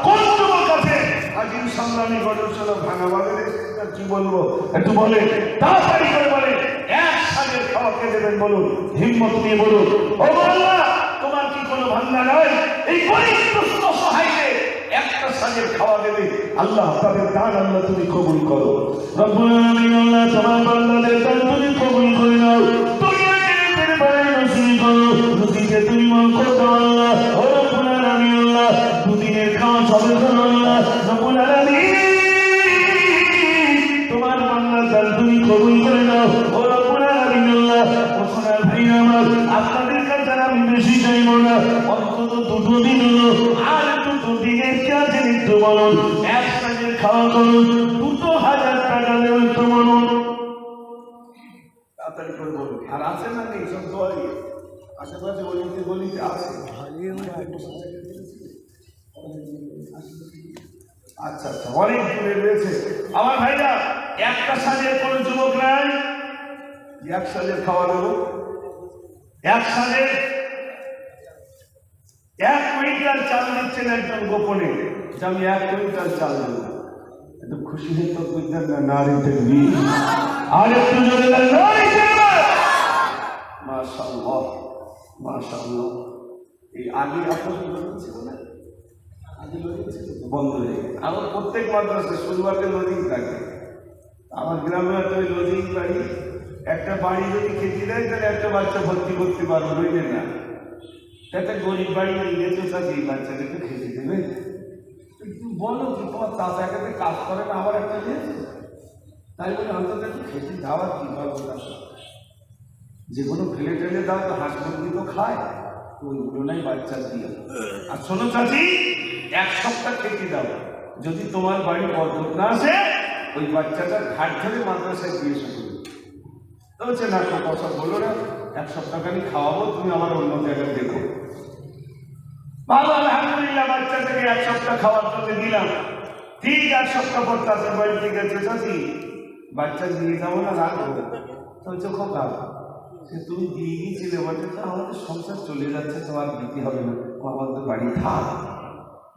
কোন যুবক আছে? আজিম সংগ্রামী গঠনশীল ভাঙা বাজারে কি বলবো একটু বলে, তাড়াতাড়ি করে বলে, 1 সাজের খাওয়া কে দেবেন বলুন? হিম্মত নিয়ে বলুন। ও আল্লাহ, তোমার কি কোনো ভাঙা নয়? এই গরিব দুস্থ সহায়কে একটা সাজের খাওয়া দেবে। আল্লাহ তাদের দান আল্লাহ তুমি কবুল করো। রব্বুল আলামিন, আল্লাহ তোমার বান্দাদের দান তুমি কবুল করে নাও। তুমি আমাদের দরবারে নসিব করো, নসিবে তুমি মন করে দাও আল্লাহ। ও রব্বুল আলামিন, আল্লাহ দুদিনের খাওয়া সবে করো আল্লাহ। রব্বুল আলামিন, তোমার বান্দার দান তুমি কবুল করে নাও। ও রব্বুল আলামিন, আল্লাহ ওসনার ভাই আমার, আপনাদের কাছে আমি বেশি চাইব না, অন্তত 2 দিন হলো, আর 2 দিনের কাছে একটু বলুন, 1 সাজের খাওয়া করুন, 2000 টাকা দেবেন তো বলুন। তাড়াতাড়ি করে বলুন। আর আছে না নেই সব দোয়াই আশেপাশে বলিতে আছে। আচ্ছা আচ্ছা, অনেক দূরে রয়েছে আমার ভাইরা। একটা সাজের কোন যুবক নাই 1 সাজের খাওয়া দেবো। 1 সাজের 1 কুইন্টাল চাল দিচ্ছেন একজন গোপনে, যে আমি 1 কুইন্টাল চাল দেবো। একটু খুশি হয়ে তো বুঝলেন না? নারী দেখবি আর একটু জোরে নারী দেখবে। মাশাআল্লাহ মাশাআল্লাহ। এই আগে আপনার ছিল না, আগে নদী ছিল বন্ধ হয়ে গেছে। আমার প্রত্যেক মাদ্রাসা শুরুয়াতে নদী থাকে। আমার গ্রামে একটা ওই নদী বাড়ি, একটা বাড়ি যদি খেতে দেয় তাহলে একটা বাচ্চা ভর্তি করতে পারবো, নইলে না। একটা গরিব বাড়ি নিয়েছে, তাকে এই বাচ্চাকে একটু খেতে দেবে। বলো কি তোমার চাচা একাতে কাজ করে না, আবার একটা নিয়েছে, তাই বলে অন্তত একটু খেতে যাওয়ার কি পারবো? যে কোনো ফেলে টেলে দাও তো, হাঁস মুরগি তো খায়, ওইগুলো নাই বাচ্চা দিয়ে। আর শোনো চাচি, 1 সপ্তাহ খেতে দাও, যদি তোমার বাড়ি বরকত না আসে, ওই বাচ্চাটা ঘাট ধরে মাদ্রাসায় দিয়ে শুরু। তো হচ্ছে না, কথা বলো না। এক সপ্তাহখানি খাওয়াবো, তুমি আমার অন্য জায়গায় দেখো। ভালো, আলহামদুলিল্লাহ, বাচ্চাটাকে এক সপ্তাহ খাওয়ার জন্য দিলাম। ঠিক এক সপ্তাহ পর তাদের বাড়ি থেকে গেছে, চাচি বাচ্চা নিয়ে যাবো না, রাখবো। বলছে খোকা, সে তুমি দিয়ে গিয়েছিলে বলছে, তা আমাদের সংসার চলে যাচ্ছে, তোমার দিতে হবে না, আমাদের বাড়ি থাক।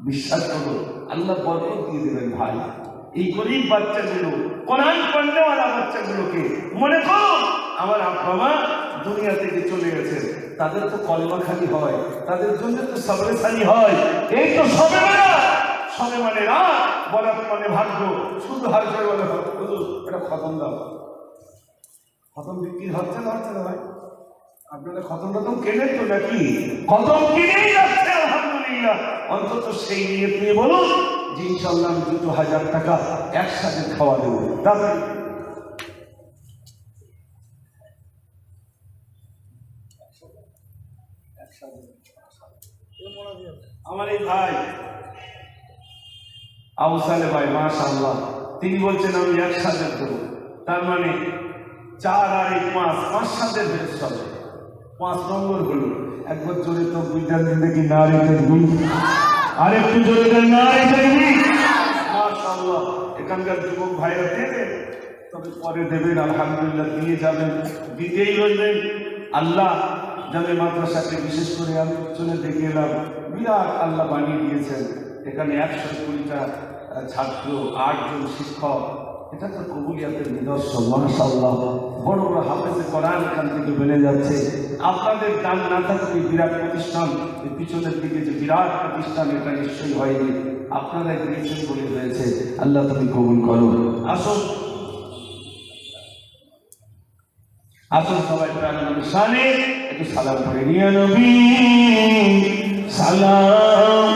বিশ্বাস করো, আল্লাহ বরকত দিয়ে দেবেন ভাই। এই গরিব বাচ্চাগুলো, কোরআন পড়নেওয়ালা বাচ্চাগুলোকে মনে করো আমার আব্বা মা দুনিয়া থেকে চলে গেছে, তাদের তো কলমা খালি হয়, তাদের জন্য তো সবরে খালি হয়। এই তো সবে মানে রাত, বরাত মানে ভাগ্য। শুধু হার করে বলে এটা খতম দাও, খতম বিক্রি হচ্ছে না, হচ্ছে না ভাই? আপনারা খতম টতম কেনেন তো নাকি? খতম কিনেই যাচ্ছে আলহামদুলিল্লাহ। অন্তত সেই নিয়ে নিয়ে বলুন যে ইনশাল্লাহ আমি 2000 টাকা একসাথে খাওয়া দেবো। দাদা আমার এই ভাই আউসালে ভাই, মাশাআল্লাহ, তিনি বলছেন আমি একসাথে দেবো। তার মানে 4 আর 1 5 সাথে বেশ হবে, 5 নম্বর হলো। একবার জোরে তো বুঝতে দেখি না রেখে দুই, আর একটু জোরে দেন না রেখে দুই। মাশাআল্লাহ, এখানকার যুবক ভাইরা দেবেন, তবে পরে দেবেন, আলহামদুলিল্লাহ দিয়ে যাবেন, দিতেই রইলেন। আল্লাহ জামে মাদ্রাসাকে বিশেষ করে আমি চলে দেখে এলাম, বিরাট আল্লাহ বানিয়ে দিয়েছেন। এখানে 120টা ছাত্র, 8 জন শিক্ষক, এটা তো কবুলিয়াতের নিদর্শন। মাশাআল্লাহ, বড় বড় হাফেজে কোরআন এখান থেকে বেড়ে যাচ্ছে। আপনাদের দান না থাকলে বিরাট প্রতিষ্ঠান, এই পিছনের দিকে যে বিরাট প্রতিষ্ঠান, এটা নিশ্চয়ই হয়নি, আপনারা দিয়েছেন বলে হয়েছে। আল্লাহ তুমি কবুল করো। আসুন আসুন সবাই প্রাণ শানে একটু সালাম করে নিয়ে নবী সালাম।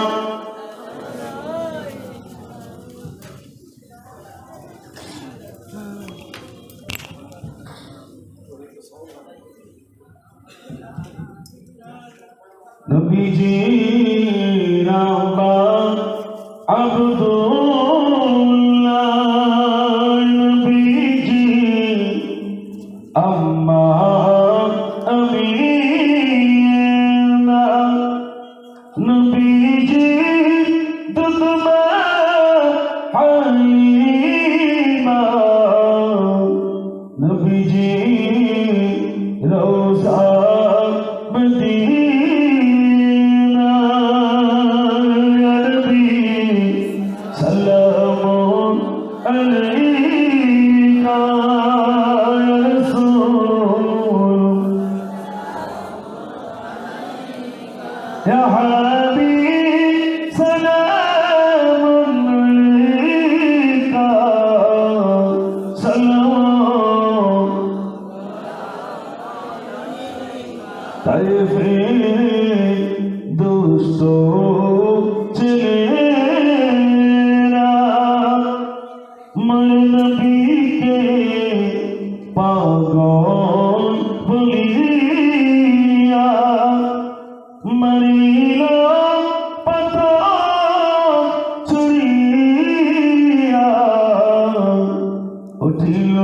নবীজি রাব্বা আব্দুল্লাহ, নবীজি আম্মা আমিনা, নবীজি দুদমা হালিমা, নবীজি রওজা মদিনা, ইয়া নবী সালামুন আলাইকা ইয়া রাসূল ইয়া হাবিব সালামুন আলাইকা সালাম। তাইফে দুষ্ট ছেলেরা মার নবীকে পাগল বলিয়া মরিল পাথর ছুঁড়িয়া, উঠিল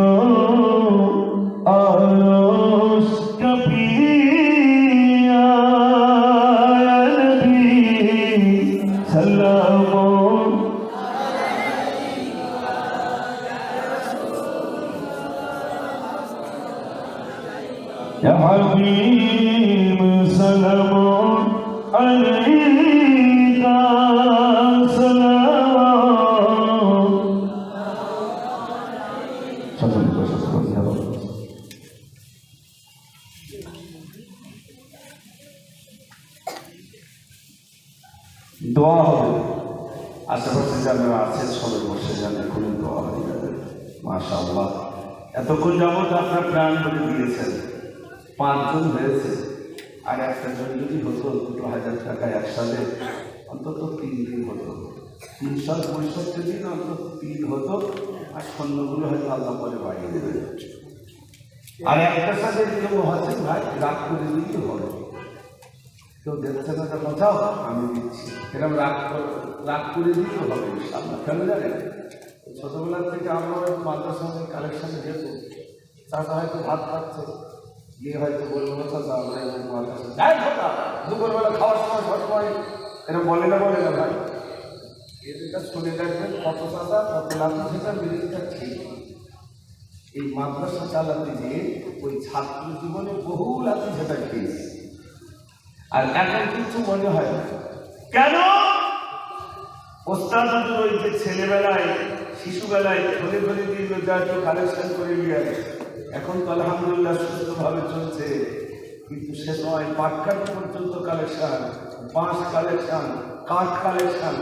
আরশ কাঁপিয়া, ইয়া নবী সালামুন ইয়া হাবিব সালামুন আলাইকা সালাম। সকলে বসে পড়ুন। দোয়া হবে, আশেপাশে যারা আছে সবাই বসে যান, এখন দোয়া হয়ে যাবে। মাশাআল্লাহ, এতক্ষণ যাবত আপনার প্রাণ বলে দিয়েছেন, 5 জন হয়েছে, আর একটা জন যদি হতো 2000 টাকা একসাথে, অন্তত 3 দিন হতো, 365 দিন অন্তত 3 হতো, আর সৈন্যগুলো হয়তো আল্লাহ পরে বাড়িয়ে দেবে। আর একটা সাথে কেউ হচ্ছে ভাই রাগ করে দিতে হবে, কেউ দেখছে না কোথাও, আমি দিচ্ছি, এরকম রাগ করে দিতে হবে ইনশাআল্লাহ। কেন জানেন, ছোটবেলার থেকে আমরা মাদ্রাসার কালেকশনে যেত, চাচা হয়তো ভাত খাচ্ছে, গিয়ে হয়তো বলবো চাচা আমরা এরকম কথা যাই কথা দুপুরবেলা খাওয়ার সময় সবসময় এরকম বলে না ভাই এটা শুনে রাখবেন কত চাচা কত লাভ সেটা বিরোধিতা ঠিক এই মাদ্রাসা চালাতে গিয়ে ওই ছাত্র জীবনে বহু লাঠি সেটা খেয়েছে আর এখন কিছু মনে হয় না কেন? ওস্তাদ ওই যে ছেলেবেলায় শিশুবেলায় ধরে ধরে দিয়ে যা একটু কালেকশন করে নিয়ে আসে, এখন তো আলহামদুলিল্লাহ সুস্থভাবে চলছে, কিন্তু সে সময় পাটকাঠ পর্যন্ত কালেকশন, বাঁশ কালেকশন, কাঠ কালেকশন,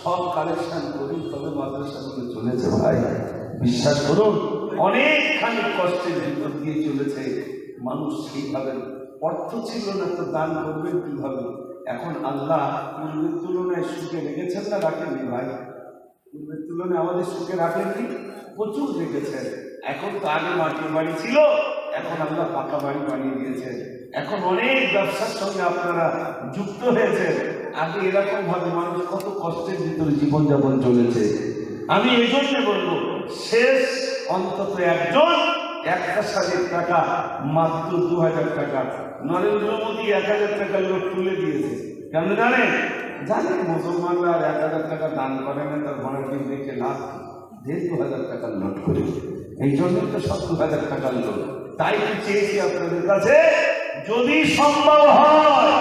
সব কালেকশন করি তবে মাদ্রাসাগুলো চলেছে ভাই। বিশ্বাস করুন অনেকখানি কষ্টের ভিতর দিয়ে চলেছে মানুষ। সেইভাবে অর্থ ছিল না তো দান করবেন কিভাবে? এখন আল্লাহ পূর্বের তুলনায় সুখে রেখেছেন না রাখেননি ভাই? পূর্বের তুলনায় আমাদের সুখে রাখেননি, প্রচুর রেখেছেন। এখন তো আগে মাটির বাড়ি ছিল, এখন আল্লাহ পাকা বাড়ি বানিয়ে দিয়েছেন। এখন অনেক ব্যবসার সঙ্গে আপনারা যুক্ত হয়েছেন। আগে এরকম ভাবে মানুষ কত কষ্টের ভিতরে জীবনযাপন চলেছে। আমি এই জন্য বলবো শেষ অন্তত একজন 1,000 টাকা, মাত্র 2,000 টাকা নরেন্দ্র মোদী 1,000 টাকার লোক তুলে দিয়েছে। কেন জানেন? জানেন মুসলমানরা 1,000 টাকা দান করে না, তার ঘরের দিন দেখে লাভ 2,000 টাকার নোট করে। এই জন্যই তো 70,000 টাকার লোক। তাই কি চেয়েছি আপনাদের কাছে, যদি সম্ভব হয়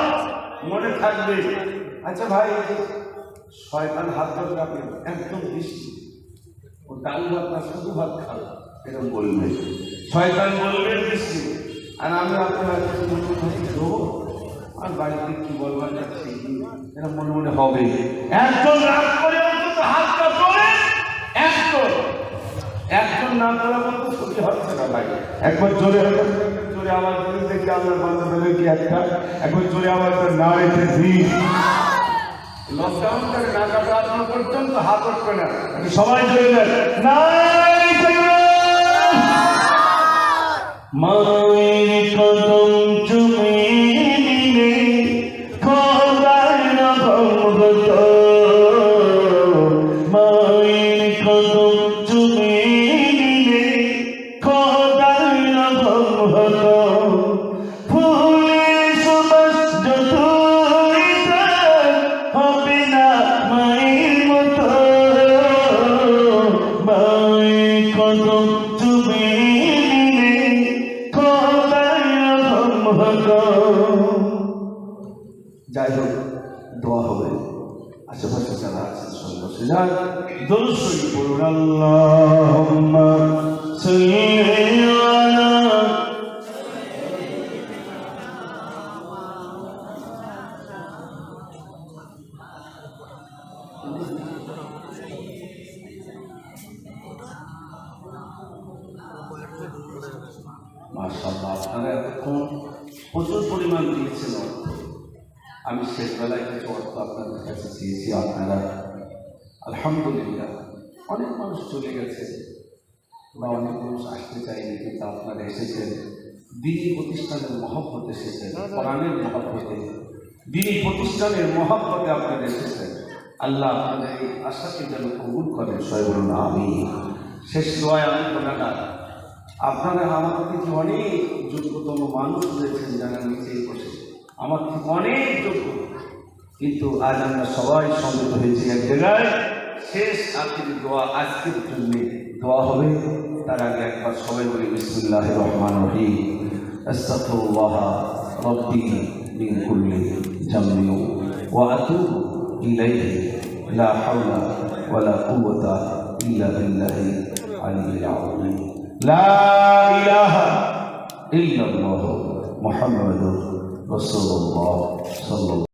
মনে থাকবে। আচ্ছা ভাই, শয়তান হাত ধরে আপনি একদম বেশি ও ডাল ভাত না শুধু ভাত খাবে এরকম বলবে, শয়তান বলবে বেশি। আর আমি আপনার দেবো আর বাড়িতে কি বলবার যাচ্ছি এরা মনে মনে হবে। একজন রাগ করে অন্তত হাতটা তোলে, একজন না তোলা বলতে ছবি হচ্ছে না ভাই। একবার জোরে জোরে আওয়াজ করে দেখি আমরা বান্ধবের কি একটা, একবার জোরে আওয়াজ করে না রেখেছি। লকডাউন করে না কাটানো পর্যন্ত হাত উঠবে না, সবাই জোরে দেয় মায়ের কদম চুমে নিলে খোদার ভগবত, মায়ের কদম চুমে নিলে খোদার ভগবত, ফুলের সুবাস যতই হবে না মায়ের মতো, মায়ের কদম চুমে যাই হোক দোয়া হবে। আশেপাশে যারা আছেন সব বসে যান, দরুদ শরীফ পড়ুন। আল্লাহুম্মা সাল্লি আলা মাশাআল্লাহ। আপনারা এতক্ষণ প্রচুর পরিমাণ দিয়েছেন অর্থ। আমি শেষবেলায় কিছু অর্থ আপনাদের কাছে চেয়েছি, আপনারা আলহামদুলিল্লাহ অনেক মানুষ চলে গেছে বা অনেক মানুষ আসতে চায়নি, কিন্তু আপনারা এসেছেন দ্বীনি প্রতিষ্ঠানের মহব্বতে এসেছেন, কোরআনের মহব্বতে, দ্বীনি প্রতিষ্ঠানের মহব্বতে আপনারা এসেছেন। আল্লাহ আপনাদের এই আশাকে যেন কবুল করেন, সবাই বলুন আমিন। শেষ দোয়ায় আমি গোনাগার, আপনারা আমার থেকে অনেক যোগ্যতম মানুষ রয়েছেন যারা নিচে বসে, আমার থেকে অনেক যোগ্য, কিন্তু আজ আমরা সবাই সমবেত হয়েছি এক জায়গায়। শেষ আখির দোয়া আজকের জন্য দোয়া হবে, তার আগে একবার সবাই বলি বিসমিল্লাহির রহমানির রহিম। আস্তাগফিরুল্লাহ রাব্বি মিন কুল্লি জামবি ওয়া আতুবু ইলাইহি লা হাওলা ওয়ালা কুওয়াতা ইল্লা বিল্লাহি আলিয়্যিল আযীম। লা ইলাহা ইল্লাল্লাহ মুহাম্মাদুর রাসূলুল্লাহ সাল্লাল্লাহু